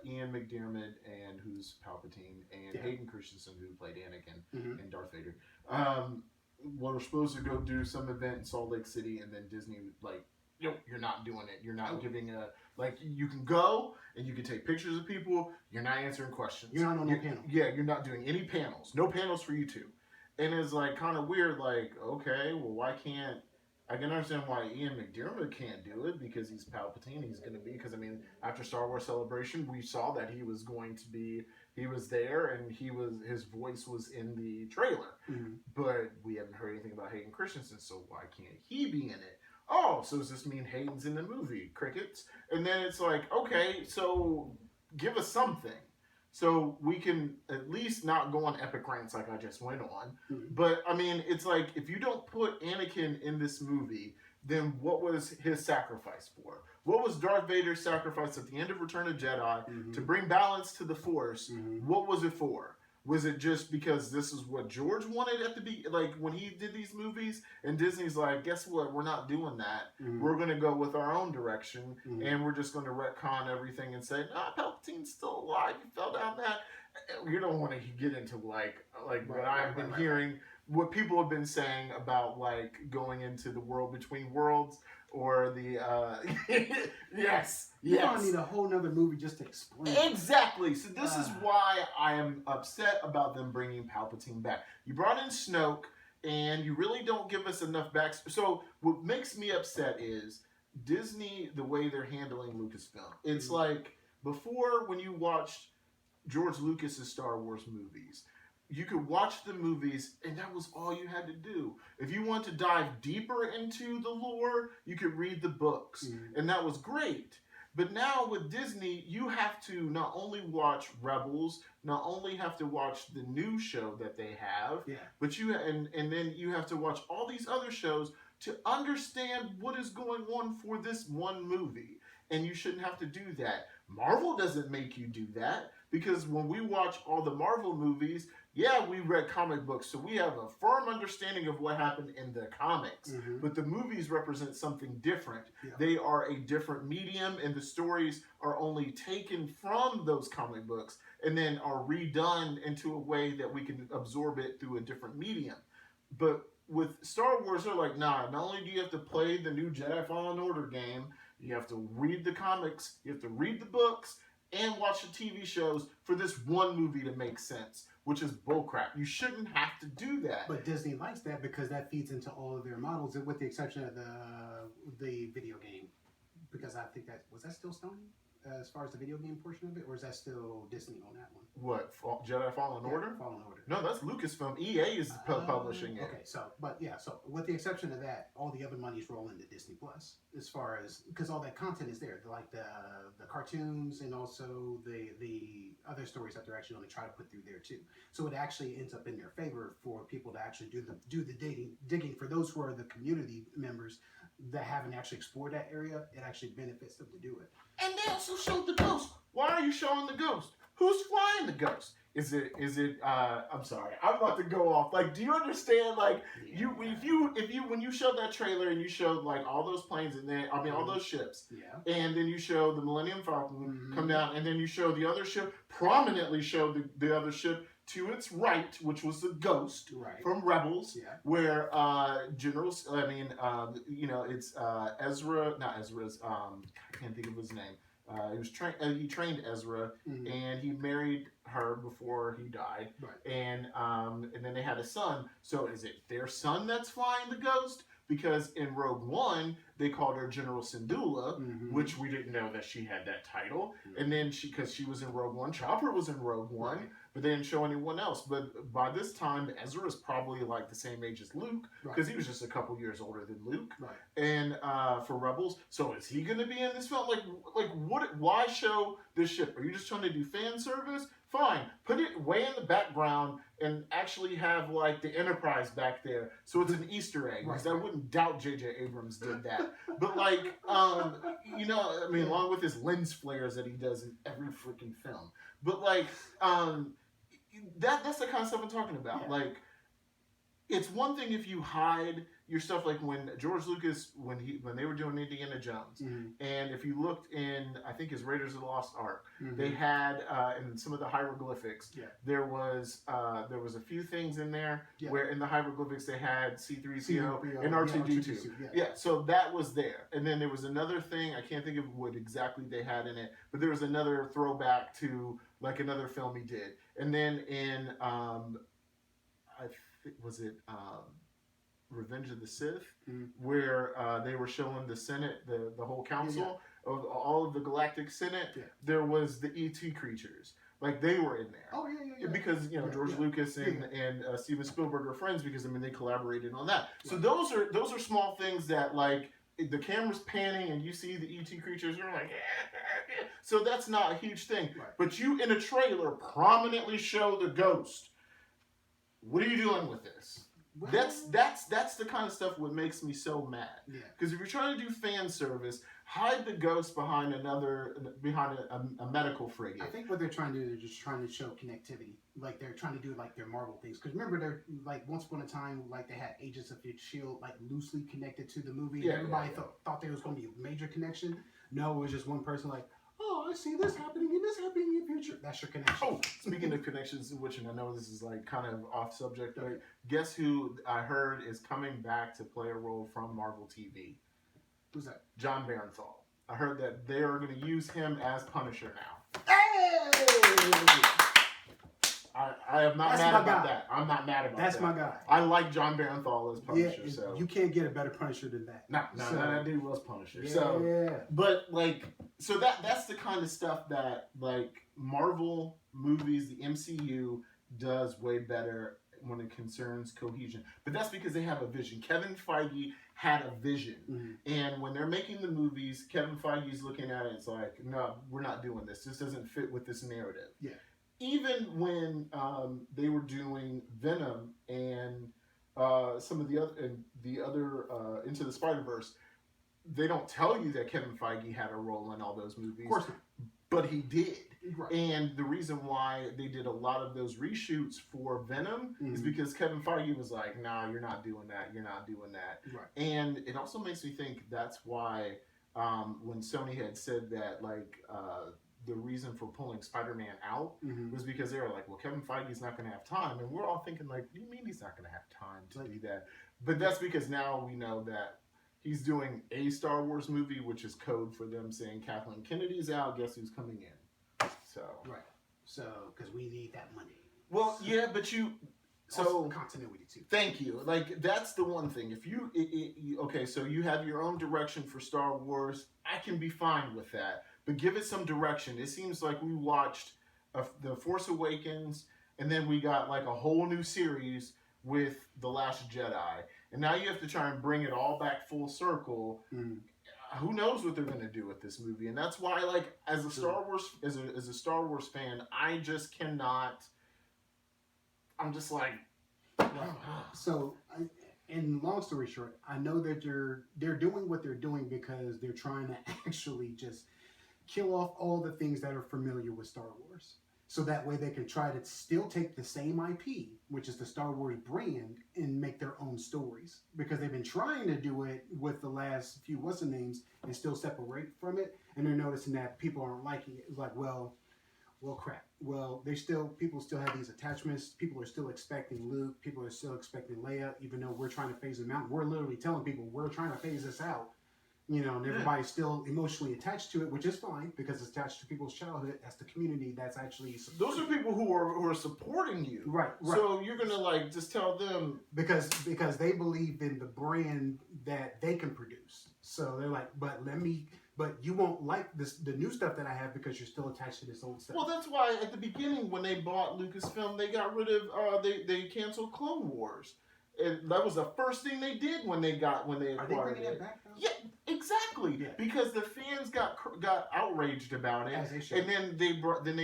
Ian McDiarmid, and who's Palpatine, and Hayden Christensen, who played Anakin, mm-hmm. and Darth Vader, were supposed to go do some event in Salt Lake City, and then Disney, like, nope, you're not doing it. You're not giving a, like, you can go and you can take pictures of people. You're not answering questions. You're not on no panel. Yeah, you're not doing any panels. No panels for you two. And it's like kind of weird, like, okay, well, why can't, I can understand why Ian McDiarmid can't do it, because he's Palpatine. He's going to be, because I mean, after Star Wars Celebration, we saw that he was going to be, he was there, and his voice was in the trailer. Mm-hmm. But we haven't heard anything about Hayden Christensen, so why can't he be in it? Oh, so does this mean Hayden's in the movie? Crickets. And then it's like, okay, so give us something. So we can at least not go on epic rants like I just went on. Mm-hmm. But, I mean, it's like, if you don't put Anakin in this movie, then what was his sacrifice for? What was Darth Vader's sacrifice at the end of Return of Jedi, mm-hmm. to bring balance to the Force? Mm-hmm. What was it for? Was it just because this is what George wanted at the like when he did these movies, and Disney's like, guess what? We're not doing that. Mm-hmm. We're going to go with our own direction, mm-hmm. and we're just going to retcon everything and say, Palpatine's still alive. He fell down that. You don't want to get into like what I've been hearing, what people have been saying about like going into the world between worlds. or the yes, You yes. don't need a whole nother movie just to explain. Exactly. So this is why I am upset about them bringing Palpatine back. You brought in Snoke, and you really don't give us enough back. So what makes me upset is Disney, the way they're handling Lucasfilm. It's like before, when you watched George Lucas's Star Wars movies, you could watch the movies and that was all you had to do. If you want to dive deeper into the lore, you could read the books, and that was great. But now with Disney, you have to not only watch Rebels, not only have to watch the new show that they have, but and then you have to watch all these other shows to understand what is going on for this one movie. And you shouldn't have to do that. Marvel doesn't make you do that, because when we watch all the Marvel movies, yeah, we read comic books, so we have a firm understanding of what happened in the comics. But the movies represent something different. They are a different medium, and the stories are only taken from those comic books and then are redone into a way that we can absorb it through a different medium. But with Star Wars, they're like, nah, not only do you have to play the new Jedi Fallen Order game, you have to read the comics, you have to read the books, and watch the TV shows for this one movie to make sense, which is bullcrap. You shouldn't have to do that. But Disney likes that because that feeds into all of their models, with the exception of the video game. Because I think was that still Sony as far as the video game portion of it, or is that still Disney on that one? What, Jedi Fallen Order? Fallen Order. No, that's Lucasfilm. EA is publishing it. Okay, so with the exception of that, all the other money's rolling to Disney Plus, as far as, because all that content is there, like the cartoons and also the other stories that they're actually going to try to put through there too. So it actually ends up in their favor for people to actually do the digging. For those who are the community members that haven't actually explored that area, it actually benefits them to do it. And they also showed the ghost. Why are you showing the ghost? Who's flying the ghost? Is it I'm sorry, I'm about to go off. Like, do you understand? Like, if you when you showed that trailer and you showed like all those planes and then all those ships, and then you show the Millennium Falcon come down, and then you show the other ship, prominently show the other ship to its right, which was the ghost from Rebels, where it's Ezra, not Ezra's, I can't think of his name. He trained Ezra, and he married her before he died, and then they had a son. So is it their son that's flying the ghost? Because in Rogue One, they called her General Syndulla, which we didn't know that she had that title. And then because she was in Rogue One, Chopper was in Rogue One, but they didn't show anyone else. But by this time, Ezra is probably like the same age as Luke, because he was just a couple years older than Luke. And for Rebels, so is he going to be in this film? Like what? Why show this ship? Are you just trying to do fan service? Fine, put it way in the background and actually have like the Enterprise back there, so it's an Easter egg. Because I wouldn't doubt J.J. Abrams did that. But like, along with his lens flares that he does in every freaking film. But like, that's the kind of stuff I'm talking about. Like, it's one thing if you hide your stuff, like when George Lucas, when they were doing Indiana Jones, and if you looked in, I think his Raiders of the Lost Ark, they had in some of the hieroglyphics, there was a few things in there where in the hieroglyphics they had C3PO and R2D2. So that was there, and then there was another thing, I can't think of what exactly they had in it, but there was another throwback to like another film he did, and then in Revenge of the Sith, where they were showing the Senate, the whole council of all of the Galactic Senate, there was the E.T. creatures. Like, they were in there. Because, George Lucas and Steven Spielberg are friends, because, they collaborated on that. So those are small things that, like, the camera's panning and you see the E.T. creatures, you're like, so that's not a huge thing. But you, in a trailer, prominently show the ghost. What are you doing with this? Well, that's the kind of stuff what makes me so mad. Because if you're trying to do fan service, hide the ghost behind a medical frigate. I think what they're trying to do, they're just trying to show connectivity. Like, they're trying to do like their Marvel things. Because remember, they're like, once upon a time, like, they had Agents of S.H.I.E.L.D. like loosely connected to the movie. Everybody thought there was going to be a major connection. No, it was just one person like, oh, I see this happening and this happening in the future. That's your connection. Oh, speaking of connections, which, and I know this is like kind of off subject, but guess who I heard is coming back to play a role from Marvel TV? Who's that? John Barenthal. I heard that they are going to use him as Punisher now. Hey! I am not mad about that. I'm not mad about that. That's my guy. I like John Barenthal as Punisher. Yeah, so you can't get a better Punisher than that. No, that dude was Punisher. Yeah. So, but like, so that's the kind of stuff that like Marvel movies, the MCU does way better when it concerns cohesion. But that's because they have a vision. Kevin Feige had a vision, and when they're making the movies, Kevin Feige's looking at it. It's like, no, we're not doing this. This doesn't fit with this narrative. Yeah. Even when they were doing Venom and some of the other Into the Spider-Verse, they don't tell you that Kevin Feige had a role in all those movies. Of course not. But he did. Right. And the reason why they did a lot of those reshoots for Venom is because Kevin Feige was like, nah, you're not doing that. You're not doing that. Right. And it also makes me think that's why when Sony had said that, like, the reason for pulling Spider-Man out was because they were like, well, Kevin Feige's not going to have time. And we're all thinking, like, what do you mean he's not going to have time to do that? But that's because now we know that he's doing a Star Wars movie, which is code for them saying Kathleen Kennedy's out. Guess who's coming in? So right. So because we need that money. Well, yeah, but also continuity too. Thank you. Like that's the one thing. If you okay, so you have your own direction for Star Wars. I can be fine with that, but give it some direction. It seems like we watched The Force Awakens, and then we got like a whole new series with The Last Jedi. And now you have to try and bring it all back full circle. Who knows what they're going to do with this movie? And that's why, like, as a Star Wars, as a Star Wars fan, I just cannot. I'm just like. So, and long story short, I know that they're doing what they're doing because they're trying to actually just kill off all the things that are familiar with Star Wars. So that way they can try to still take the same IP, which is the Star Wars brand, and make their own stories. Because they've been trying to do it with the last few what's-the-names and still separate from it. And they're noticing that people aren't liking it. It's like, well, crap. Well, people still have these attachments. People are still expecting Luke. People are still expecting Leia, even though we're trying to phase them out. We're literally telling people we're trying to phase this out. You know, and everybody's still emotionally attached to it, which is fine because it's attached to people's childhood. That's the community that's actually those are people who are supporting you, right? So you're gonna like just tell them because they believe in the brand that they can produce. So they're like, but you won't like the new stuff that I have because you're still attached to this old stuff. Well, that's why at the beginning when they bought Lucasfilm, they got rid of they canceled Clone Wars. And that was the first thing they did when they acquired it. Are they bringing it back now? Yeah, exactly. Yeah. Because the fans got outraged about it, and then they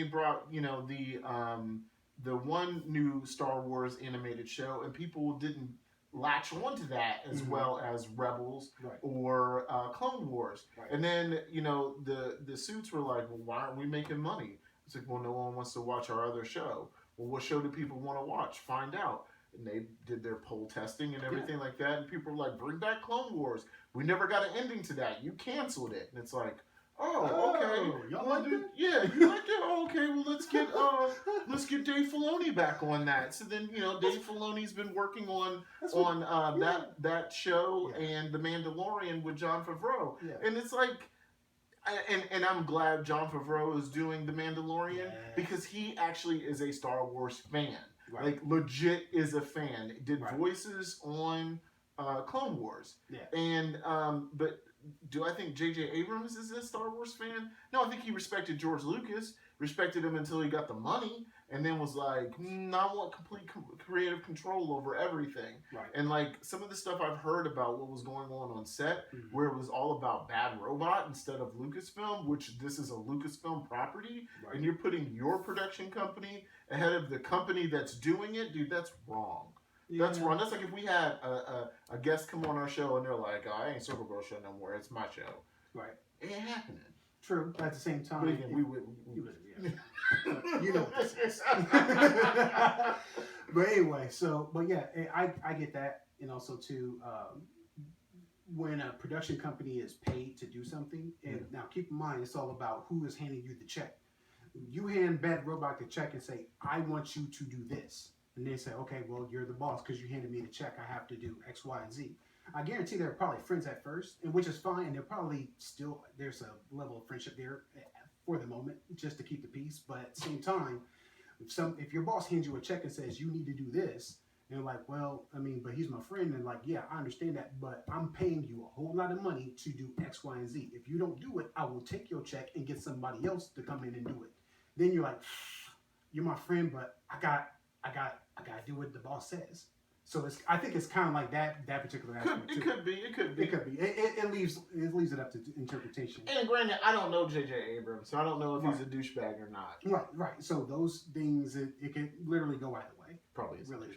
brought you know the one new Star Wars animated show, and people didn't latch onto that as well as Rebels or Clone Wars. Right. And then you know the suits were like, well, why aren't we making money? It's like, well, no one wants to watch our other show. Well, what show do people want to watch? Find out. And they did their poll testing and everything like that. And people were like, bring back Clone Wars. We never got an ending to that. You canceled it. And it's like, oh, okay. Y'all like it? Yeah, you like it? Oh, okay, well, let's get Dave Filoni back on that. So then, you know, Dave Filoni's been working on that show and The Mandalorian with Jon Favreau. Yeah. And it's like, and I'm glad Jon Favreau is doing The Mandalorian because he actually is a Star Wars fan. Right. Like legit is a fan. Did voices on Clone Wars. Yeah. And but do I think J.J. Abrams is a Star Wars fan? No, I think he respected George Lucas, respected him until he got the money, and then was like, I want complete creative control over everything. Right. And like some of the stuff I've heard about what was going on set, where it was all about Bad Robot instead of Lucasfilm, which this is a Lucasfilm property, and you're putting your production company ahead of the company that's doing it, dude, that's wrong. Yeah. That's wrong. That's like if we had a guest come on our show and they're like, oh, I ain't Circle Girl show no more. It's my show. Right. It ain't happening. True. At the same time. But again, we would. You know what this is. But anyway, but yeah, I get that. And also, too, when a production company is paid to do something, and now keep in mind, it's all about who is handing you the check. You hand Bad Robot the check and say, I want you to do this. And they say, okay, well, you're the boss because you handed me the check. I have to do X, Y, and Z. I guarantee they're probably friends at first, and which is fine. And they're probably still there's a level of friendship there for the moment, just to keep the peace. But at the same time, if your boss hands you a check and says you need to do this, and you're like, well, I mean, but he's my friend, and like, yeah, I understand that, but I'm paying you a whole lot of money to do X, Y, and Z. If you don't do it, I will take your check and get somebody else to come in and do it. Then you're like, you're my friend, but I got to do what the boss says. So I think it's kind of like that particular aspect. It could be. It leaves it up to interpretation. And granted, I don't know J.J. Abrams, so I don't know if he's a douchebag or not. Right. So those things, it can literally go either way. Probably is really.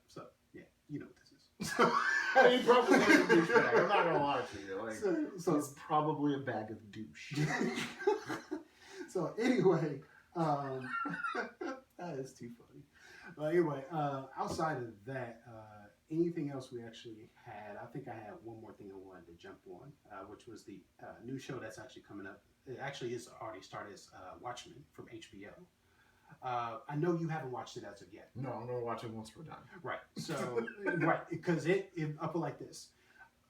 So yeah, you know what this is. He probably is a douchebag. I'm not gonna lie to you. Like, so it's probably a bag of douche. So anyway, that is too funny. Anyway, outside of that, anything else we actually had? I think I had one more thing I wanted to jump on, which was the new show that's actually coming up. It actually is already started as Watchmen from HBO. I know you haven't watched it as of yet. No, I'm gonna watch it once we're done. Right. So because I'll put it like this.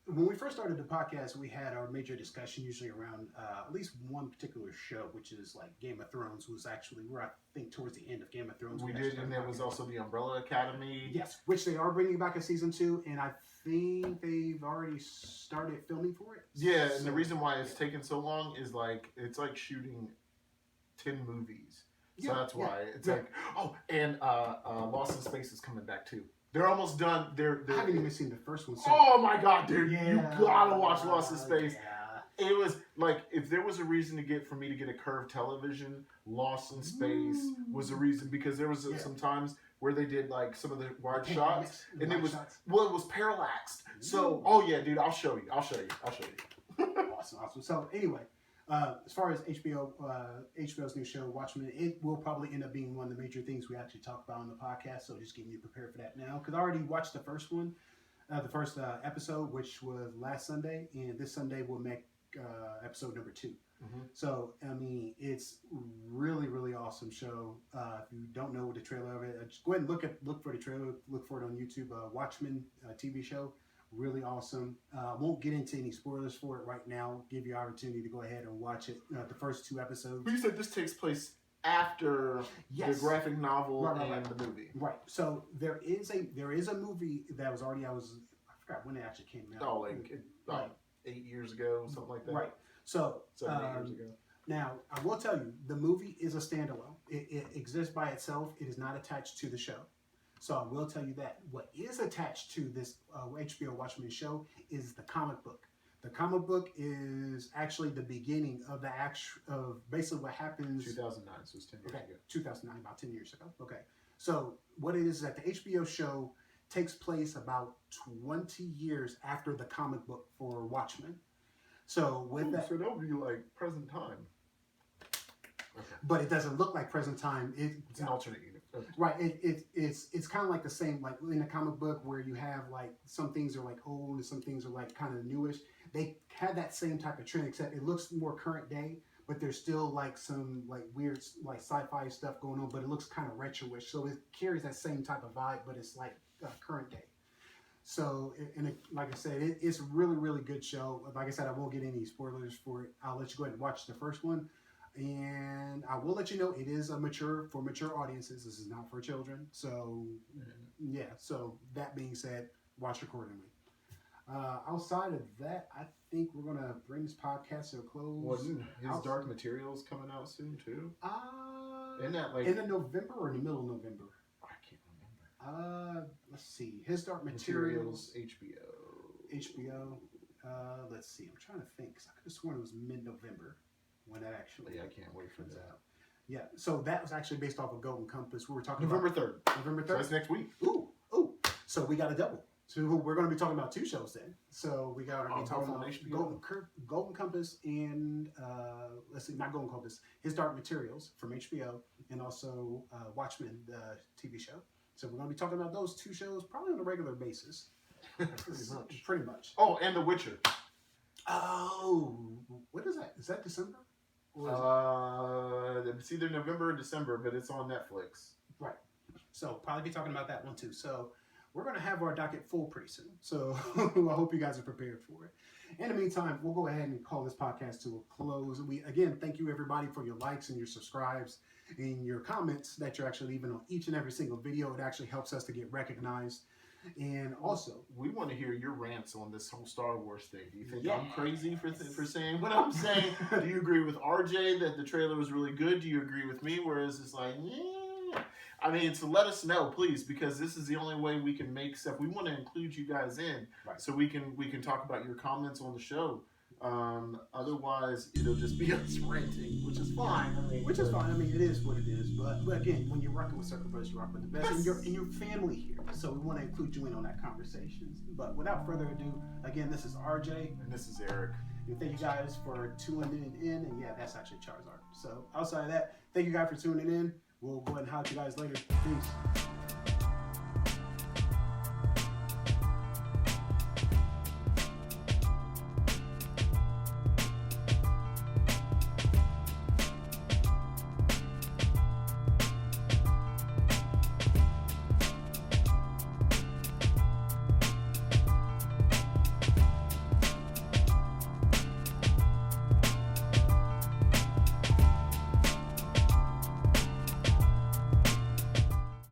When we first started the podcast, we had our major discussion usually around at least one particular show, which is like Game of Thrones, was actually, we're I think towards the end of Game of Thrones. We did, and there was also the Umbrella Academy. Yes, which they are bringing back a season 2, and I think they've already started filming for it. Yeah, and the reason why it's taken so long is like, it's like shooting 10 movies. So that's why it's like, oh, and Lost in Space is coming back too. They're almost done. I haven't even seen the first one. So. Oh my god, dude! Yeah, you gotta watch Lost in Space. Yeah. It was like, if there was a reason for me to get a curved television, Lost in Space was a reason, because there was some times where they did like some of the wide shots, and it was parallaxed. So, oh yeah, dude, I'll show you. Awesome. So anyway. As far as HBO's new show, Watchmen, it will probably end up being one of the major things we actually talk about on the podcast. So just getting you prepared for that now, because I already watched the first one, the first episode, which was last Sunday, and this Sunday we'll make episode number 2. Mm-hmm. So I mean, it's really, really awesome show. If you don't know the trailer of it, just go ahead and look for the trailer. Look for it on YouTube. Watchmen TV show. Really awesome. Won't get into any spoilers for it right now. Give you opportunity to go ahead and watch it. The first 2 episodes. But you said this takes place after the graphic novel and the movie. Right. So there is a movie that was already I forgot when it actually came out. Oh, like 8 years ago, something like that. Right. So 7 years ago. Now I will tell you, the movie is a standalone. It exists by itself. It is not attached to the show. So I will tell you that what is attached to this HBO Watchmen show is the comic book. The comic book is actually the beginning of basically what happens. 2009, so it's 10 years ago. 2009, about 10 years ago. Okay. So what it is that the HBO show takes place about 20 years after the comic book for Watchmen. So so that'll be like present time. Okay. But it doesn't look like present time. It's an alternate universe. Okay. Right. It's kind of like the same, like in the comic book where you have like some things are like old and some things are like kind of newish. They have that same type of trend, except it looks more current day, but there's still like some like weird like sci-fi stuff going on, but it looks kind of retro-ish. So it carries that same type of vibe, but it's like current day. So, like I said, it's a really, really good show. Like I said, I won't get any spoilers for it. I'll let you go ahead and watch the first one. And I will let you know it is for mature audiences. This is not for children. So, yeah. So that being said, watch accordingly. Outside of that, I think we're gonna bring this podcast to a close. Wasn't his Dark Materials coming out soon too? Isn't that like in the November or in the middle of November? I can't remember. Let's see. His Dark Materials. HBO. Let's see. I'm trying to think. 'Cause I could have sworn it was mid-November. When that actually, I can't wait for that. Yeah, so that was actually based off of Golden Compass. We were talking November 3rd. November 3rd. So that's next week. Ooh. So we got a double. So we're going to be talking about 2 shows then. So we got to be talking about Golden Compass and let's see, not Golden Compass. His Dark Materials from HBO, and also Watchmen, the TV show. So we're going to be talking about those 2 shows probably on a regular basis. Pretty much. Oh, and The Witcher. Oh, what is that? Is that December? It's either November or December, but it's on Netflix. Right. So probably be talking about that one too. So we're going to have our docket full pretty soon. So I hope you guys are prepared for it. In the meantime, we'll go ahead and call this podcast to a close. We, again, thank you everybody for your likes and your subscribes and your comments that you're actually leaving on each and every single video. It actually helps us to get recognized. And also, we want to hear your rants on this whole Star Wars thing. Do you think I'm crazy for saying what I'm saying? Do you agree with RJ that the trailer was really good? Do you agree with me? Whereas it's like, yeah. I mean, so let us know, please, because this is the only way we can make stuff. We want to include you guys in, so we can talk about your comments on the show. Otherwise, it'll just be us ranting, which is fine. I mean, it is what it is. But again, when you're rocking with Circle Brothers, you rock with the best, and your family here. So we want to include you in on that conversation. But without further ado, again, this is RJ, and this is Eric. And thank you guys for tuning in. And yeah, that's actually Charizard. So outside of that, thank you guys for tuning in. We'll go ahead and holler at you guys later. Peace.